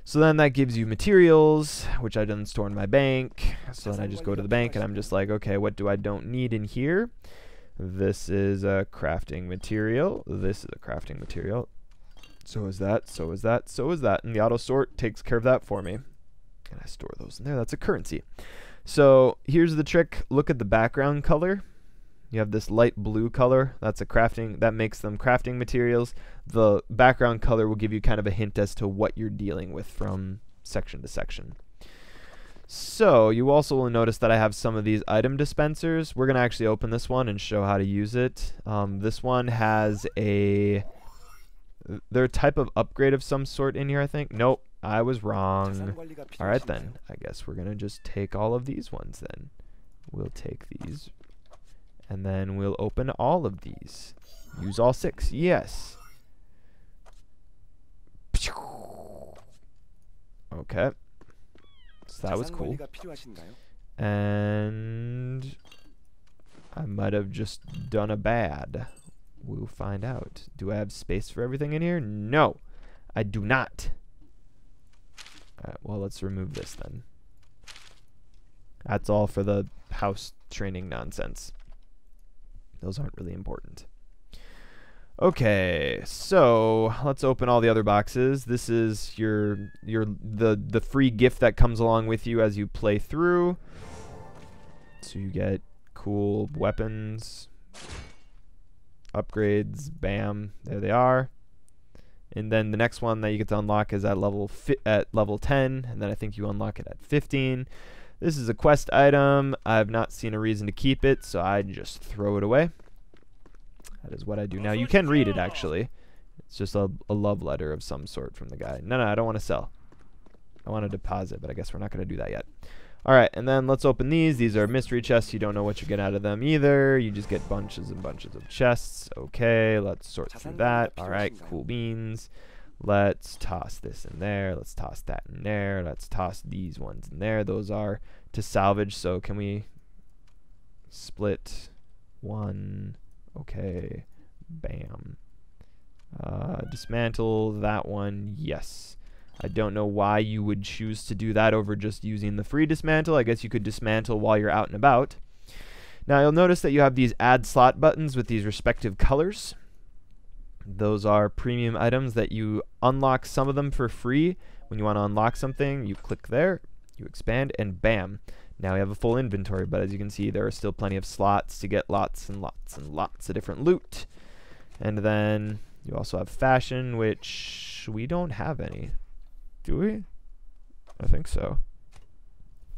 So then that gives you materials, which I didn't store in my bank. So then I just go to the bank and I'm just like, okay, what do I don't need in here? This is a crafting material. This is a crafting material. So is that, so is that, so is that. And the auto sort takes care of that for me. And I store those in there. That's a currency. So here's the trick. Look at the background color. You have this light blue color. That's a crafting, that makes them crafting materials. The background color will give you kind of a hint as to what you're dealing with from section to section. So you also will notice that I have some of these item dispensers. We're going to actually open this one and show how to use it. This one has a type of upgrade of some sort in here, I think. Nope, I was wrong. Alright then, I guess we're going to just take all of these ones then. We'll take these. And then we'll open all of these. Use all 6. Yes. Okay. So that was cool. And I might have just done a bad. We'll find out. Do I have space for everything in here? No, I do not. Alright, well, let's remove this then. That's all for the house training nonsense. Those aren't really important. Okay, so let's open all the other boxes. This is the free gift that comes along with you as you play through. So you get cool weapons, upgrades, bam, there they are. And then the next one that you get to unlock is at level 10, and then I think you unlock it at 15. This is a quest item. I've not seen a reason to keep it, so I just throw it away. That is what I do. Now, you can read it, actually. It's just a love letter of some sort from the guy. No, I don't want to sell. I want to deposit, but I guess we're not going to do that yet. All right, and then let's open these. These are mystery chests. You don't know what you get out of them either. You just get bunches and bunches of chests. Okay, let's sort through that. All right, cool beans. Let's toss this in there. Let's toss that in there. Let's toss these ones in there. Those are to salvage. So can we split one? Okay. Bam. Dismantle that one. Yes. I don't know why you would choose to do that over just using the free dismantle. I guess you could dismantle while you're out and about. Now you'll notice that you have these add slot buttons with these respective colors. Those are premium items that you unlock some of them for free. When you want to unlock something, you click there, you expand, and bam. Now we have a full inventory, but as you can see, there are still plenty of slots to get lots and lots and lots of different loot. And then you also have fashion, which we don't have any. Do we? I think so.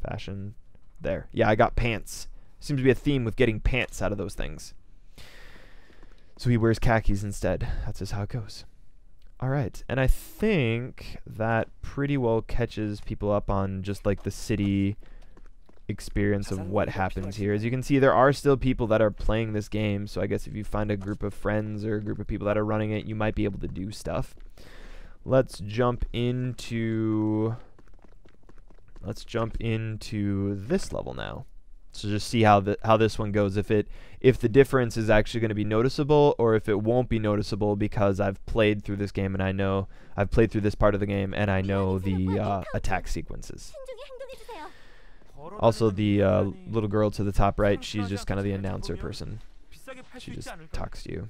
Fashion. There. Yeah, I got pants. Seems to be a theme with getting pants out of those things. So he wears khakis instead. That's just how it goes. Alright, and I think that pretty well catches people up on just like the city experience of what happens here. As you can see, there are still people that are playing this game, so I guess if you find a group of friends or a group of people that are running it, you might be able to do stuff. Let's jump into this level now. So just see how this one goes, if the difference is actually going to be noticeable or if it won't be noticeable, because I've played through this game and I know I've played through this part of the game and I know the attack sequences. Also, the little girl to the top right, she's just kind of the announcer person. She just talks to you.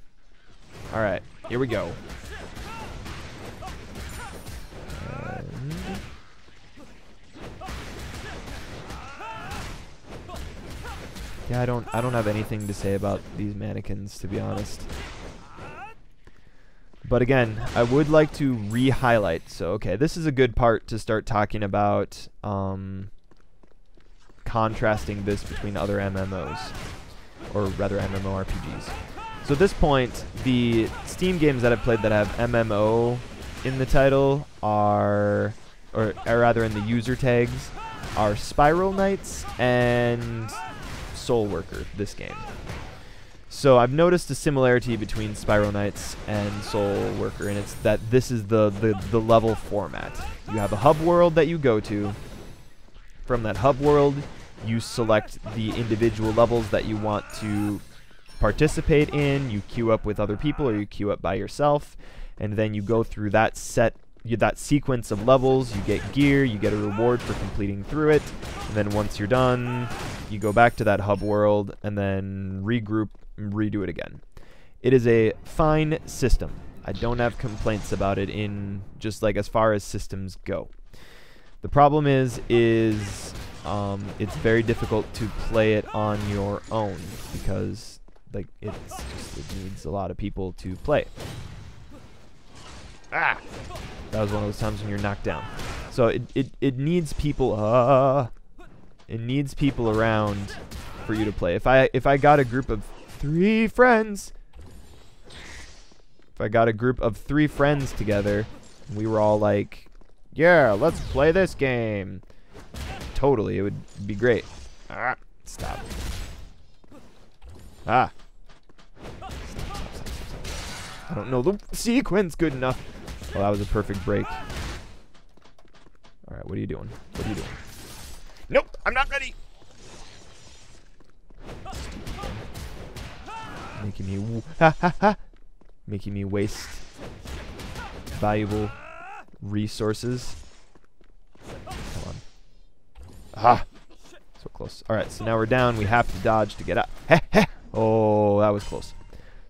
All right, here we go. Yeah, I don't have anything to say about these mannequins, to be honest. But again, I would like to re-highlight. So, okay, this is a good part to start talking about contrasting this between other MMOs, or rather MMORPGs. So at this point, the Steam games that I've played that have MMO in the title are, or rather in the user tags, are Spiral Knights and SoulWorker, this game. So I've noticed a similarity between Spiral Knights and SoulWorker, and it's that this is the level format. You have a hub world that you go to. From that hub world, you select the individual levels that you want to participate in. You queue up with other people or you queue up by yourself, and then you go through that set that sequence of levels. You get gear, you get a reward for completing through it, and then once you're done, you go back to that hub world and then regroup and redo it again. It is a fine system. I don't have complaints about it in just like as far as systems go. The problem is it's very difficult to play it on your own because like it needs a lot of people to play. Ah! That was one of those times when you're knocked down. So it needs people. It needs people around for you to play. If I got a group of 3 friends. If I got a group of 3 friends together, and we were all like, yeah, let's play this game. Totally, it would be great. Ah, stop. Ah. Stop. I don't know the sequence good enough. Well, that was a perfect break. Alright, what are you doing? What are you doing? Nope, I'm not ready. Making me making me waste valuable resources. Come on. Ah! So close. Alright, so now we're down. We have to dodge to get up. Oh, that was close.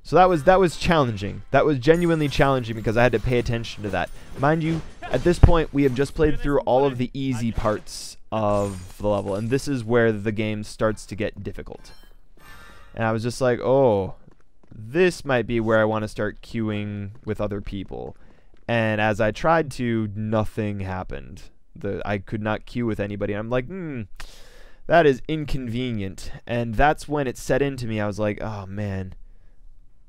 So that was challenging. That was genuinely challenging because I had to pay attention to that. Mind you, at this point, we have just played through all of the easy parts of the level, and this is where the game starts to get difficult. And I was just like, oh, this might be where I want to start queuing with other people. And as I tried to, nothing happened. I could not queue with anybody. I'm like, that is inconvenient. And that's when it set into me. I was like, oh man,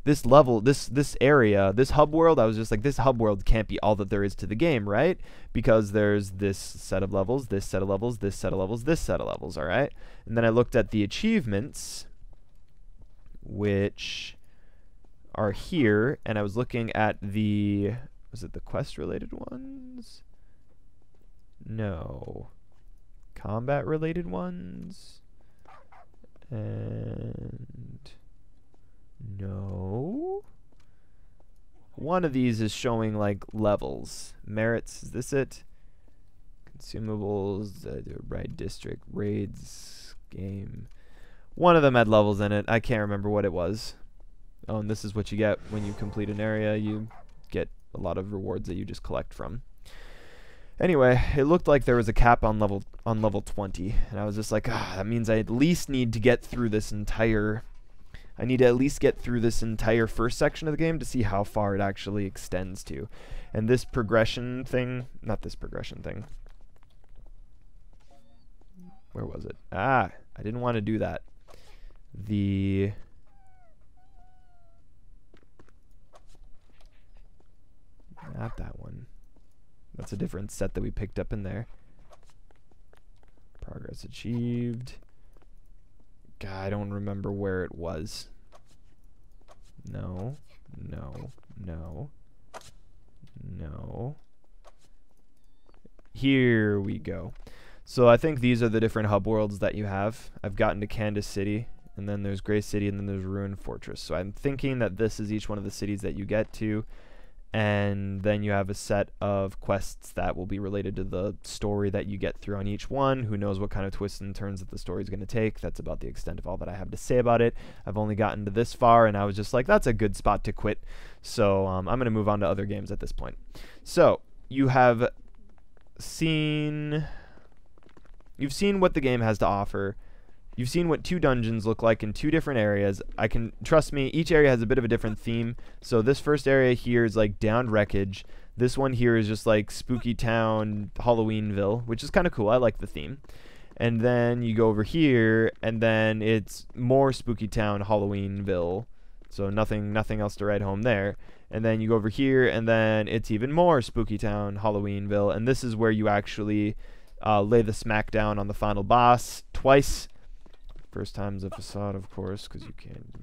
this level, this area, this hub world, I was just like, this hub world can't be all that there is to the game, right? Because there's this set of levels, this set of levels, this set of levels, this set of levels, all right? And then I looked at the achievements, which are here, and I was looking at the, was it the quest related ones? No. Combat related ones? And no. One of these is showing like levels. Merits, is this it? Consumables, right district, raids, game. One of them had levels in it. I can't remember what it was. Oh, and this is what you get when you complete an area. You get a lot of rewards that you just collect from. Anyway, it looked like there was a cap on level 20, and I was just like, that means I at least need to get through this entire. I need to at least get through this entire first section of the game to see how far it actually extends to. And this progression thing, not this progression thing. Where was it? I didn't want to do that. Not that one. That's a different set that we picked up in there. Progress achieved. God, I don't remember where it was. No. Here we go. So I think these are the different hub worlds that you have. I've gotten to CANDUS City, and then there's Grey City, and then there's Ruined Fortress. So I'm thinking that this is each one of the cities that you get to. And then you have a set of quests that will be related to the story that you get through on each one. Who knows what kind of twists and turns that the story is going to take. That's about the extent of all that I have to say about it. I've only gotten to this far, and I was just like, that's a good spot to quit. So I'm going to move on to other games at this point. So you've seen what the game has to offer. You've seen what 2 dungeons look like in 2 different areas. Trust me, each area has a bit of a different theme. So this first area here is like downed wreckage. This one here is just like Spooky Town, Halloweenville, which is kind of cool. I like the theme. And then you go over here, and then it's more Spooky Town, Halloweenville. So nothing else to write home there. And then you go over here, and then it's even more Spooky Town, Halloweenville. And this is where you actually lay the smackdown on the final boss twice. First time's a facade, of course, because you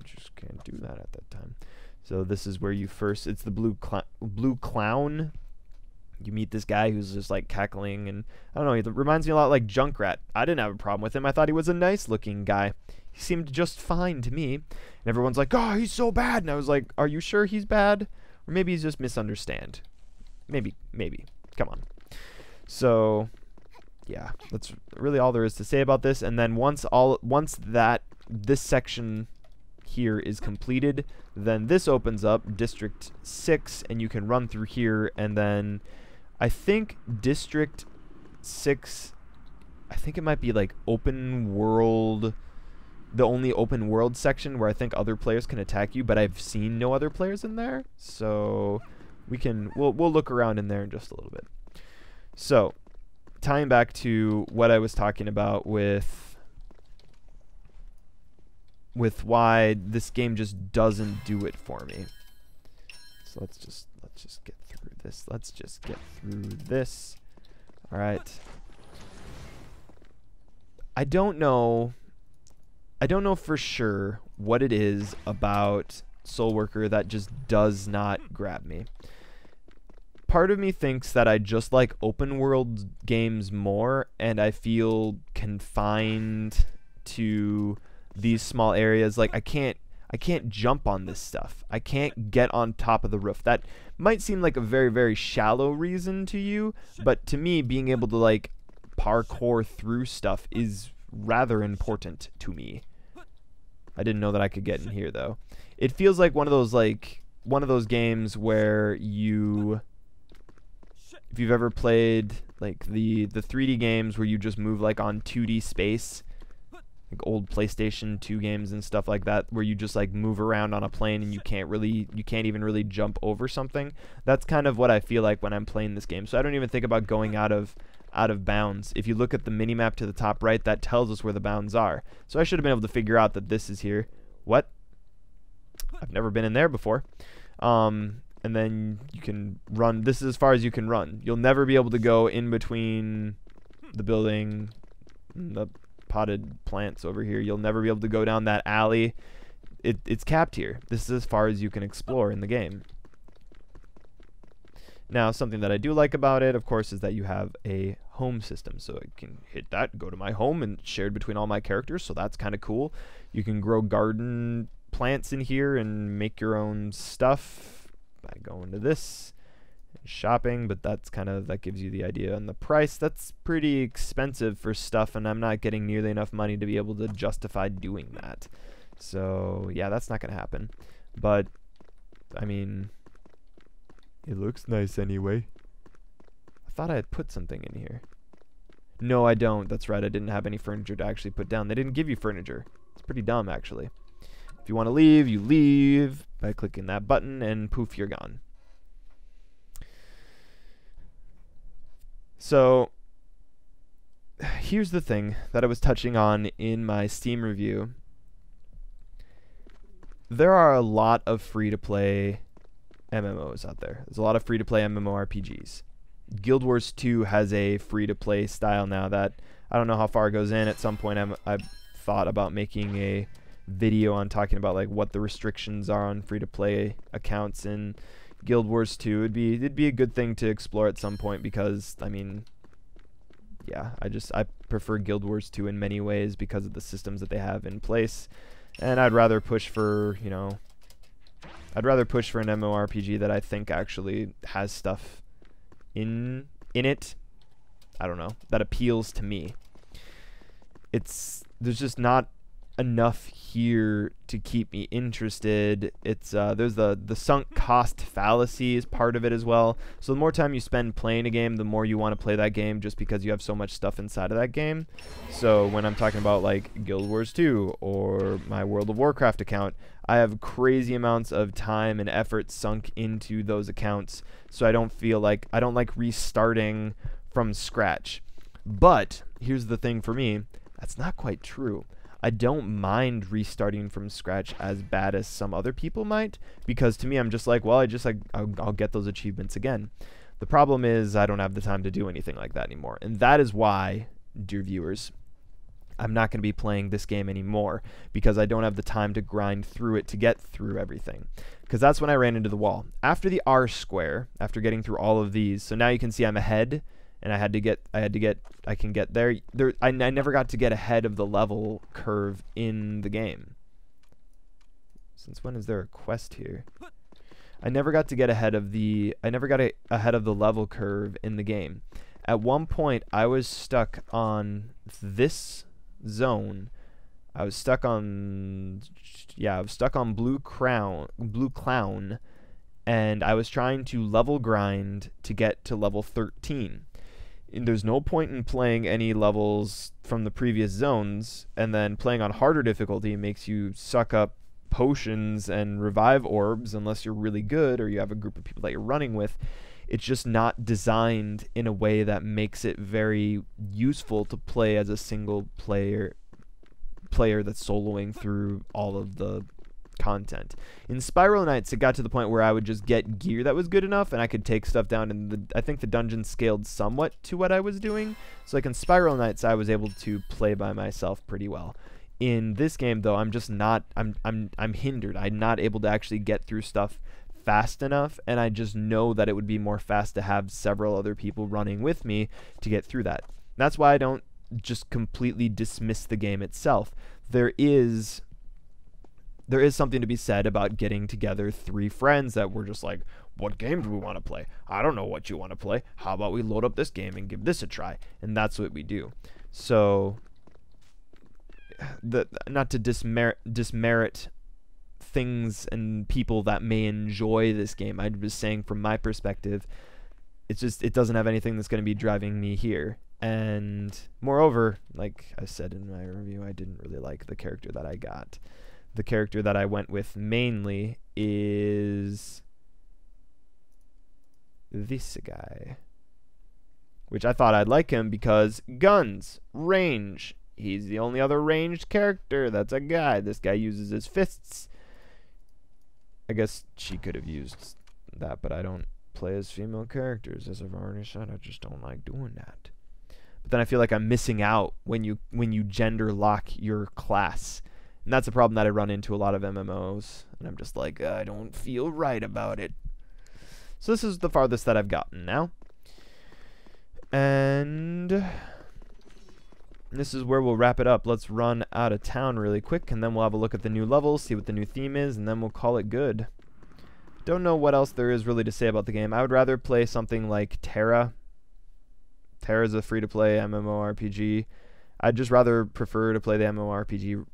just can't do that at that time. So this is where you first, it's the blue clown. You meet this guy who's just like cackling, and I don't know, he reminds me a lot like Junkrat. I didn't have a problem with him. I thought he was a nice looking guy. He seemed just fine to me. And everyone's like, oh, he's so bad. And I was like, are you sure he's bad? Or maybe he's just misunderstood. maybe. Come on. So, yeah, that's really all there is to say about this. And then once this section here is completed, then this opens up District 6, and you can run through here. And then I think District 6, I think it might be like open world, the only open world section where I think other players can attack you, but I've seen no other players in there. So we'll look around in there in just a little bit. So, tying back to what I was talking about with why this game just doesn't do it for me. So let's just get through this. Let's just get through this. All right. I don't know for sure what it is about SoulWorker that just does not grab me. Part of me thinks that I just like open world games more, and I feel confined to these small areas. Like I can't jump on this stuff. I can't get on top of the roof. That might seem like a very, very shallow reason to you, but to me, being able to like parkour through stuff is rather important to me. I didn't know that I could get in here though. It feels like one of those games where if you've ever played like the 3D games where you just move like on 2D space, like old PlayStation 2 games and stuff like that, where you just like move around on a plane and you can't even really jump over something. That's kind of what I feel like when I'm playing this game. So I don't even think about going out of bounds. If you look at the mini map to the top right, that tells us where the bounds are. So I should have been able to figure out that this is here. What? I've never been in there before. And then you can run. This is as far as you can run. You'll never be able to go in between the building and the potted plants over here. You'll never be able to go down that alley. It's capped here. This is as far as you can explore in the game. Now, something that I do like about it, of course, is that you have a home system. So I can hit that, go to my home, and shared between all my characters. So that's kind of cool. You can grow garden plants in here and make your own stuff by going to this and shopping, but that gives you the idea on the price. That's pretty expensive for stuff, and I'm not getting nearly enough money to be able to justify doing that. So yeah, that's not gonna happen. But I mean, it looks nice anyway. I thought I had put something in here. No, I don't. That's right, I didn't have any furniture to actually put down. They didn't give you furniture. It's pretty dumb, actually. If you want to leave, you leave by clicking that button, and poof, you're gone. So here's the thing that I was touching on in my Steam review. There are a lot of free-to-play MMOs out there. There's a lot of free-to-play MMORPGs. Guild Wars 2 has a free-to-play style now that I don't know how far it goes in. At some point, I've thought about making a video on talking about like what the restrictions are on free-to-play accounts in Guild Wars 2. It'd be a good thing to explore at some point, because I mean, yeah, I prefer Guild Wars 2 in many ways because of the systems that they have in place, and I'd rather push for an MMORPG that I think actually has stuff in it, I don't know, that appeals to me. There's just not enough here to keep me interested. There's the sunk cost fallacy is part of it as well. So the more time you spend playing a game, the more you want to play that game, just because you have so much stuff inside of that game. So when I'm talking about like Guild Wars 2 or my World of Warcraft account, I have crazy amounts of time and effort sunk into those accounts, so I don't like restarting from scratch. But here's the thing for me, that's not quite true. I don't mind restarting from scratch as bad as some other people might, because to me, I'm just like, well, I'll get those achievements again. The problem is I don't have the time to do anything like that anymore. And that is why, dear viewers, I'm not going to be playing this game anymore, because I don't have the time to grind through it to get through everything. Because that's when I ran into the wall. After the R square, after getting through all of these, so now you can see I'm ahead. And I can get there. I never got to get ahead of the level curve in the game. Since when is there a quest here? I never got to get ahead of the ahead of the level curve in the game. At one point, I was stuck on this zone. I was stuck on Blue Clown, and I was trying to level grind to get to level 13. And there's no point in playing any levels from the previous zones, and then playing on harder difficulty makes you suck up potions and revive orbs unless you're really good or you have a group of people that you're running with. It's just not designed in a way that makes it very useful to play as a single player that's soloing through all of the content. In Spiral Knights, it got to the point where I would just get gear that was good enough and I could take stuff down, and I think the dungeon scaled somewhat to what I was doing. So like in Spiral Knights, I was able to play by myself pretty well. In this game though, I'm just not, I'm hindered. I'm not able to actually get through stuff fast enough, and I just know that it would be more fast to have several other people running with me to get through that. That's why I don't just completely dismiss the game itself. There is something to be said about getting together 3 friends that were just like, what game do we want to play? I don't know what you want to play. How about we load up this game and give this a try? And that's what we do. So, not to dismerit things and people that may enjoy this game. I'm just saying from my perspective, it doesn't have anything that's going to be driving me here. And moreover, like I said in my review, I didn't really like the character that I got. The character that I went with mainly is this guy, which I thought I'd like him because guns, range. He's the only other ranged character that's a guy. This guy uses his fists. I guess she could have used that, but I don't play as female characters, as I've already said. I just don't like doing that. But then I feel like I'm missing out when you gender lock your class. And that's a problem that I run into a lot of MMOs. And I'm just like, I don't feel right about it. So this is the farthest that I've gotten now. And this is where we'll wrap it up. Let's run out of town really quick, and then we'll have a look at the new levels, see what the new theme is, and then we'll call it good. Don't know what else there is really to say about the game. I would rather play something like Terra. Terra is a free-to-play MMORPG. I'd just rather prefer to play the MMORPG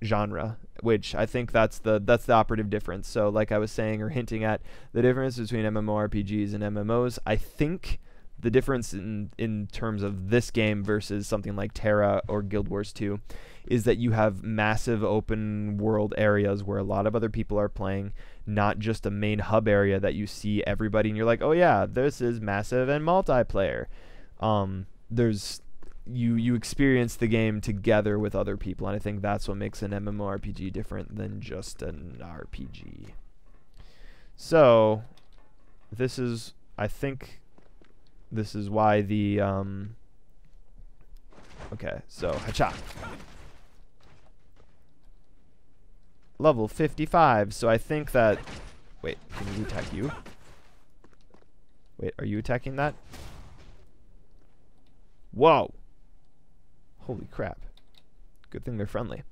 genre, which I think that's the operative difference. So like I was saying or hinting at, the difference between MMORPGs and MMOs, I think the difference in terms of this game versus something like Terra or Guild Wars 2 is that you have massive open world areas where a lot of other people are playing, not just a main hub area that you see everybody and you're like, oh yeah, this is massive and multiplayer. You experience the game together with other people, and I think that's what makes an MMORPG different than just an RPG. So I think this is why the okay, so hacha. Level 55. So I think that, wait, can we attack you? Wait, are you attacking that? Whoa. Holy crap. Good thing they're friendly.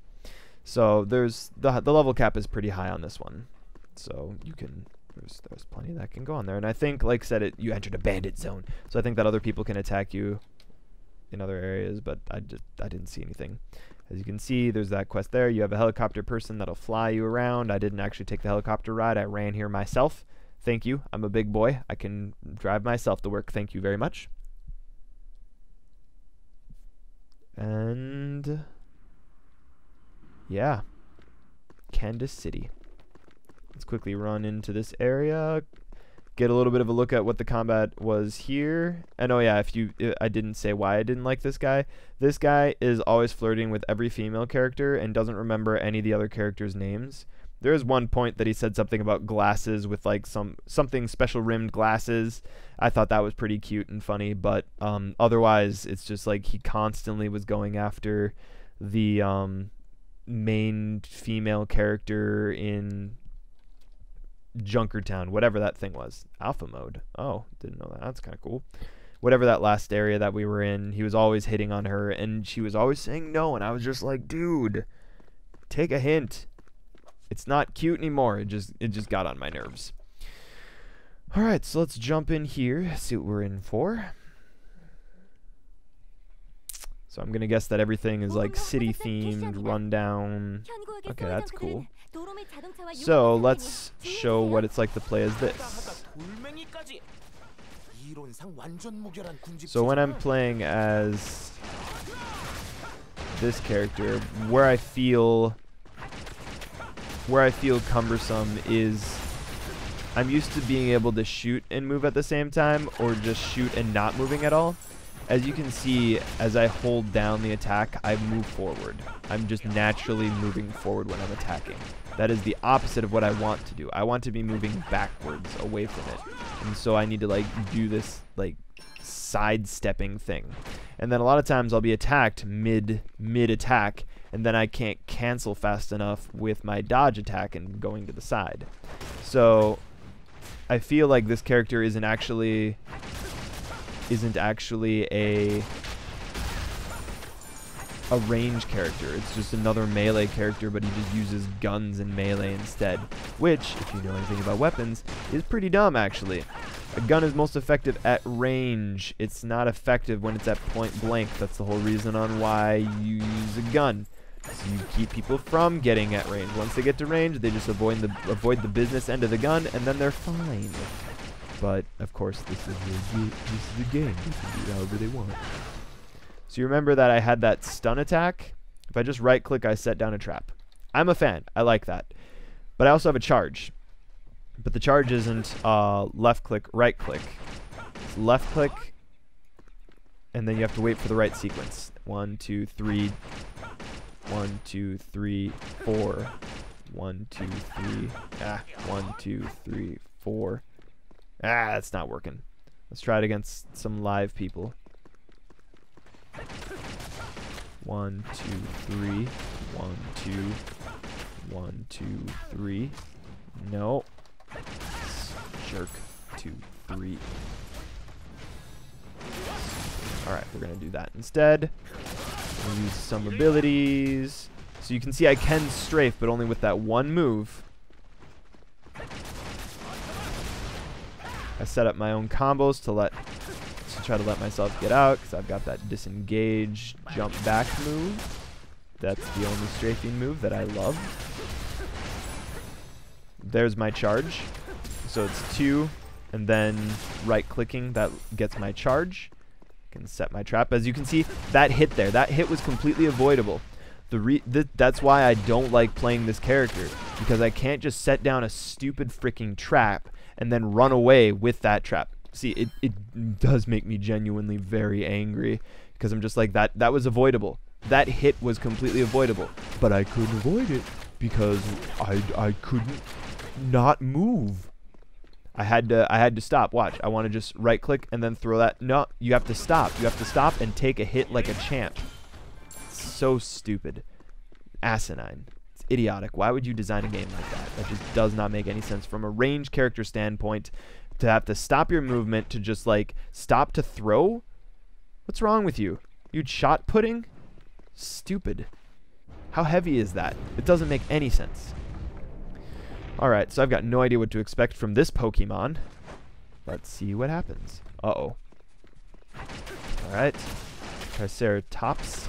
So there's the level cap is pretty high on this one. So you can there's plenty that can go on there. And I think, like I said, you entered a bandit zone. So I think that other people can attack you in other areas, but I didn't see anything. As you can see, there's that quest there. You have a helicopter person that'll fly you around. I didn't actually take the helicopter ride. I ran here myself. Thank you. I'm a big boy. I can drive myself to work. Thank you very much. And yeah, CANDUS City. Let's quickly run into this area, get a little bit of a look at what the combat was here. And oh yeah, I didn't say why I didn't like this guy. This guy is always flirting with every female character and doesn't remember any of the other characters' names. There is one point that he said something about glasses with like something special rimmed glasses. I thought that was pretty cute and funny, but otherwise it's just like he constantly was going after the main female character in Junkertown, whatever that thing was. Alpha mode. Oh, didn't know that. That's kind of cool. Whatever that last area that we were in, he was always hitting on her and she was always saying no, and I was just like, dude, take a hint. It's not cute anymore. It just got on my nerves. Alright, so let's jump in here, see what we're in for. So I'm gonna guess that everything is like city themed, rundown. Okay, that's cool. So let's show what it's like to play as this. So when I'm playing as this character, where I feel cumbersome is I'm used to being able to shoot and move at the same time, or just shoot and not moving at all. As you can see, as I hold down the attack, I move forward. I'm just naturally moving forward when I'm attacking. That is the opposite of what I want to do. I want to be moving backwards, away from it. And so I need to like do this like sidestepping thing. And then a lot of times I'll be attacked mid-attack, and then I can't cancel fast enough with my dodge attack and going to the side. So I feel like this character isn't actually a range character. It's just another melee character, but he just uses guns and melee instead, which, if you know anything about weapons, is pretty dumb actually. A gun is most effective at range. It's not effective when it's at point blank. That's the whole reason on why you use a gun. So you keep people from getting at range. Once they get to range, they just avoid the business end of the gun, and then they're fine. But of course, this is the game. They can do it however they want. So you remember that I had that stun attack? If I just right click, I set down a trap. I'm a fan. I like that. But I also have a charge. But the charge isn't left click, right click. It's left click, and then you have to wait for the right sequence. 1, 2, 3. 1, 2, 3, 4. 1, 2, 3. 1, 2, 3, 4. That's not working. Let's try it against some live people. 1, 2, 3. 1, 2. 1, 2, 3. No. Jerk. 2, 3. Alright, we're gonna do that instead. We'll use some abilities. So you can see I can strafe, but only with that one move. I set up my own combos to try to let myself get out, because I've got that disengage jump back move. That's the only strafing move that I love. There's my charge. So it's 2, and then right clicking, that gets my charge. I can set my trap. As you can see, that hit there, that hit was completely avoidable. That's why I don't like playing this character, because I can't just set down a stupid freaking trap and then run away with that trap. See, it does make me genuinely very angry, because I'm just like, that was avoidable. That hit was completely avoidable, but I couldn't avoid it because I couldn't not move. I had to stop. Watch, I want to just right click and then throw that. No, you have to stop. You have to stop and take a hit like a champ. It's so stupid. Asinine. It's idiotic. Why would you design a game like that? That just does not make any sense from a range character standpoint. To have to stop your movement to just like stop to throw? What's wrong with you? You'd shot putting? Stupid. How heavy is that? It doesn't make any sense. Alright, so I've got no idea what to expect from this Pokemon. Let's see what happens. Uh-oh. Alright. Triceratops.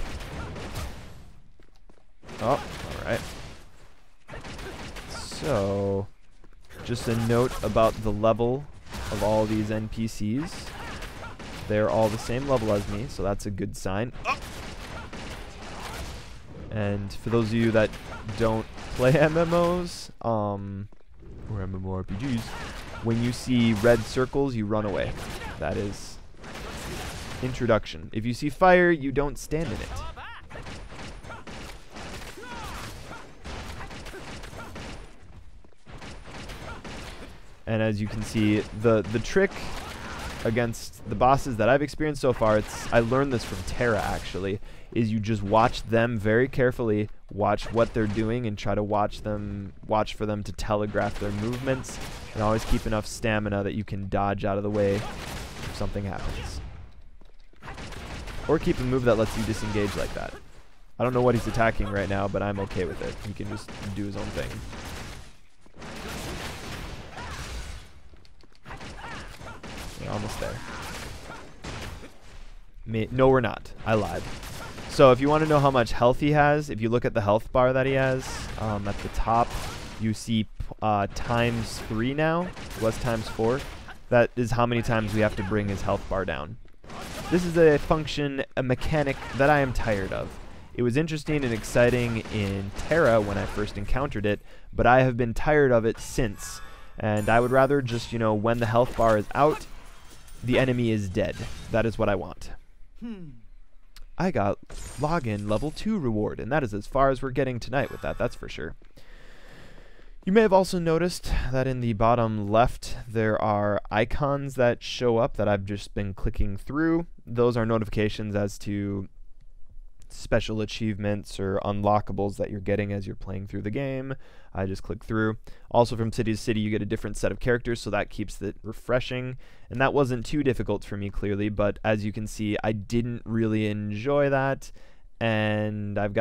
Oh, alright. So, just a note about the level of all these NPCs. They're all the same level as me, so that's a good sign. Oh! And for those of you that don't play MMOs, or MMORPGs, when you see red circles, you run away. That is introduction. If you see fire, you don't stand in it. And as you can see, the trick against the bosses that I've experienced so far, I learned this from Terra actually, is you just watch them very carefully, watch what they're doing, and try to watch for them to telegraph their movements, and always keep enough stamina that you can dodge out of the way if something happens. Or keep a move that lets you disengage like that. I don't know what he's attacking right now, but I'm okay with it. He can just do his own thing. We're almost there. No, we're not. I lied. So if you want to know how much health he has, if you look at the health bar that he has, at the top, you see ×3 now. It was ×4. That is how many times we have to bring his health bar down. This is a function, a mechanic that I am tired of. It was interesting and exciting in Terra when I first encountered it, but I have been tired of it since. And I would rather just, you know, when the health bar is out, the enemy is dead. That is what I want. I got login level 2 reward, and that is as far as we're getting tonight with that, that's for sure. You may have also noticed that in the bottom left there are icons that show up that I've just been clicking through. Those are notifications as to special achievements or unlockables that you're getting as you're playing through the game. I just click through. Also from city to city you get a different set of characters, so that keeps it refreshing. And that wasn't too difficult for me clearly, but as you can see I didn't really enjoy that, and I've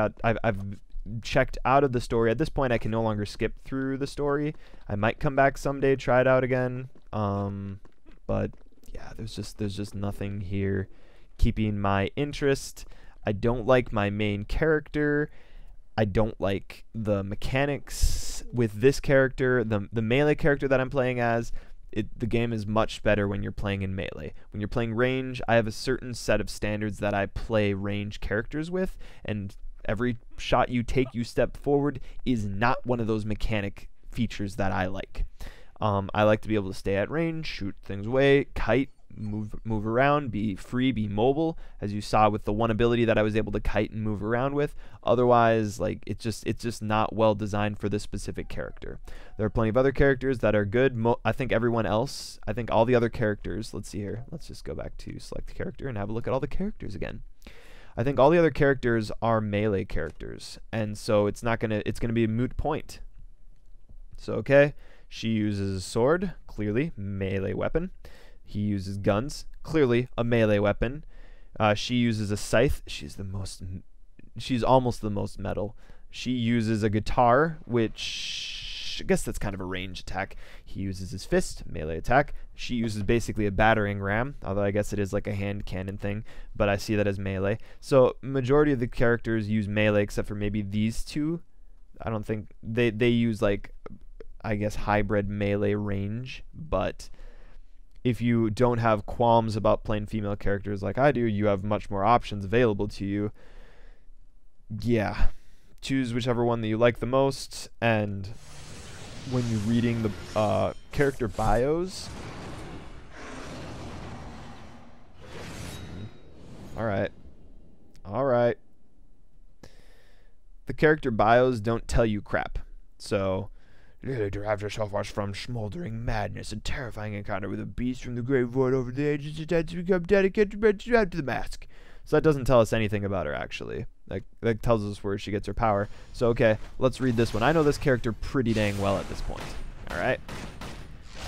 checked out of the story. At this point I can no longer skip through the story. I might come back someday, try it out again. But yeah, there's just nothing here keeping my interest. I don't like my main character. I don't like the mechanics with this character. The melee character that I'm playing as, the game is much better when you're playing in melee. When you're playing range, I have a certain set of standards that I play range characters with, and every shot you take, you step forward, is not one of those mechanic features that I like. I like to be able to stay at range, shoot things away, kite, move around, be free, be mobile, as you saw with the one ability that I was able to kite and move around with. Otherwise, like, it's just not well designed for this specific character. There are plenty of other characters that are good. I think all the other characters, let's see here, let's just go back to select character and have a look at all the characters again. I think all the other characters are melee characters, and so it's gonna be a moot point. So okay, she uses a sword, clearly melee weapon. He uses guns, clearly a melee weapon. She uses a scythe. She's almost the most metal. She uses a guitar, which I guess that's kind of a range attack. He uses his fist, melee attack. She uses basically a battering ram, although I guess it is like a hand cannon thing, but I see that as melee. So majority of the characters use melee except for maybe these two. I don't think they use, like, I guess hybrid melee range, but if you don't have qualms about playing female characters like I do, you have much more options available to you. Yeah, choose whichever one that you like the most, and when you're reading the character bios, alright, the character bios don't tell you crap. So, nearly derived herself was from smoldering madness, a terrifying encounter with a beast from the great void over the ages, had to become dedicated to the mask. So that doesn't tell us anything about her, actually. That tells us where she gets her power. So okay, let's read this one. I know this character pretty dang well at this point. Alright.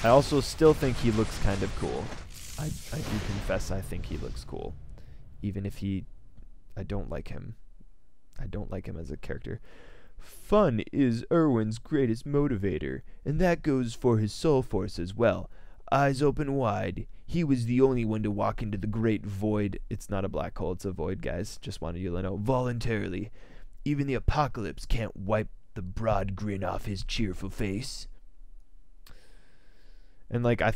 I also still think he looks kind of cool. I do confess I think he looks cool. Even if I don't like him. I don't like him as a character. Fun is Irwin's greatest motivator, and that goes for his soul force as well. Eyes open wide. He was the only one to walk into the great void. It's not a black hole, it's a void, guys. Just wanted you to know. Voluntarily. Even the apocalypse can't wipe the broad grin off his cheerful face. And like, I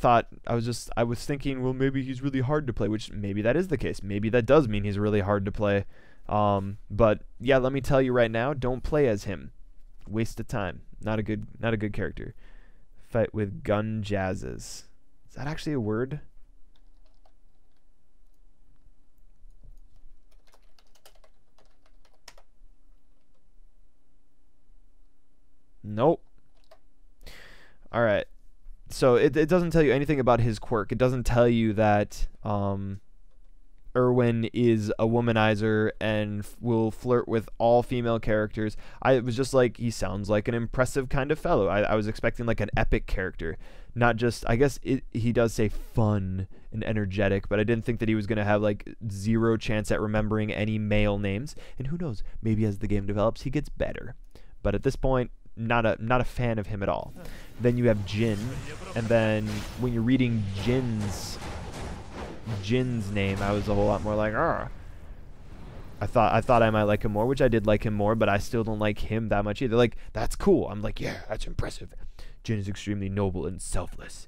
was thinking, well, maybe he's really hard to play, which maybe that is the case. Maybe that does mean he's really hard to play. But yeah, let me tell you right now, don't play as him. Waste of time. Not a good character. Fight with gun jazzes. Is that actually a word? Nope. Alright. So it doesn't tell you anything about his quirk. It doesn't tell you that Irwin is a womanizer and will flirt with all female characters. It was just like, he sounds like an impressive kind of fellow. I was expecting like an epic character, not just, I guess he does say fun and energetic, but I didn't think that he was going to have like zero chance at remembering any male names. And who knows, maybe as the game develops he gets better. But at this point, not a fan of him at all. Then you have Jin, and then when you're reading Jin's Jin's name, I was a whole lot more like, "Arr." I thought I might like him more, which I did like him more, but I still don't like him that much either. Like, that's cool. I'm like, yeah, that's impressive. Jin is extremely noble and selfless,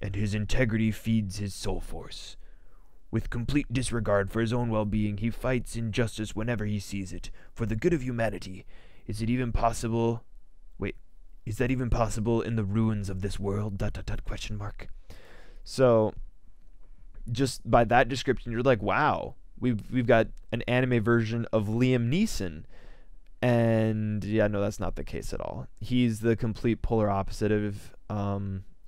and his integrity feeds his soul force. With complete disregard for his own well-being, he fights injustice whenever he sees it, for the good of humanity. Is it even possible? Wait, is that even possible in the ruins of this world? ... question mark. So, just by that description, you're like, wow, we've got an anime version of Liam Neeson. And yeah, no, that's not the case at all. He's the complete polar opposite of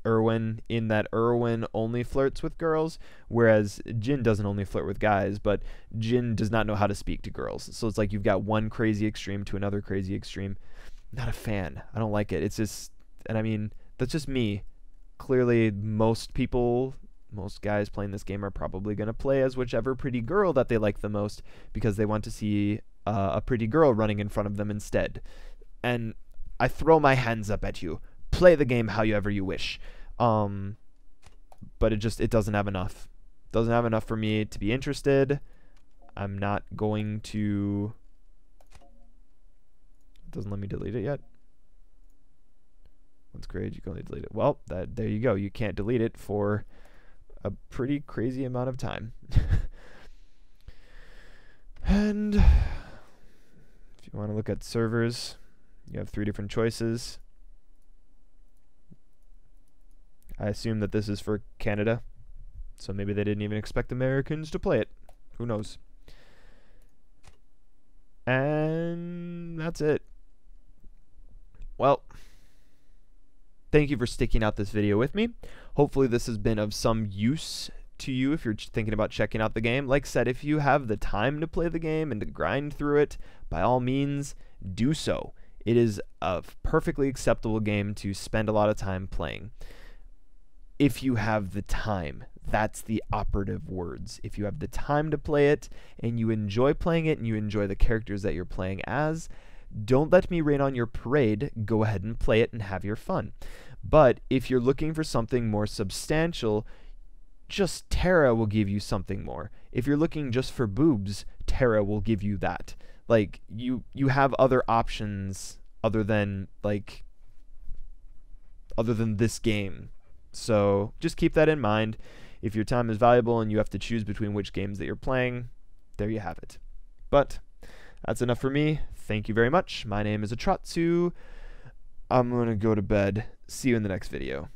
Erwin, in that Erwin only flirts with girls, whereas Jin doesn't only flirt with guys, but Jin does not know how to speak to girls. So it's like you've got one crazy extreme to another crazy extreme. Not a fan. I don't like it. It's just, and I mean, that's just me. Clearly, most guys playing this game are probably going to play as whichever pretty girl that they like the most, because they want to see a pretty girl running in front of them instead. And I throw my hands up at you. Play the game however you wish. But it doesn't have enough. It doesn't have enough for me to be interested. I'm not going to... It doesn't let me delete it yet. Once created, you can only delete it. Well, there you go. You can't delete it for a pretty crazy amount of time. And if you want to look at servers, you have 3 different choices. I assume that this is for Canada, so maybe they didn't even expect Americans to play it. Who knows? And that's it. Well, thank you for sticking out this video with me. Hopefully this has been of some use to you if you're thinking about checking out the game. Like I said, if you have the time to play the game and to grind through it, by all means, do so. It is a perfectly acceptable game to spend a lot of time playing. If you have the time, that's the operative words. If you have the time to play it, and you enjoy playing it, and you enjoy the characters that you're playing as, don't let me rain on your parade. Go ahead and play it and have your fun. But if you're looking for something more substantial, just Terra will give you something more. If you're looking just for boobs, Terra will give you that. Like, you have other options other than this game. So just keep that in mind. If your time is valuable and you have to choose between which games that you're playing, there you have it. But that's enough for me. Thank you very much. My name is Atratzu. I'm going to go to bed. See you in the next video.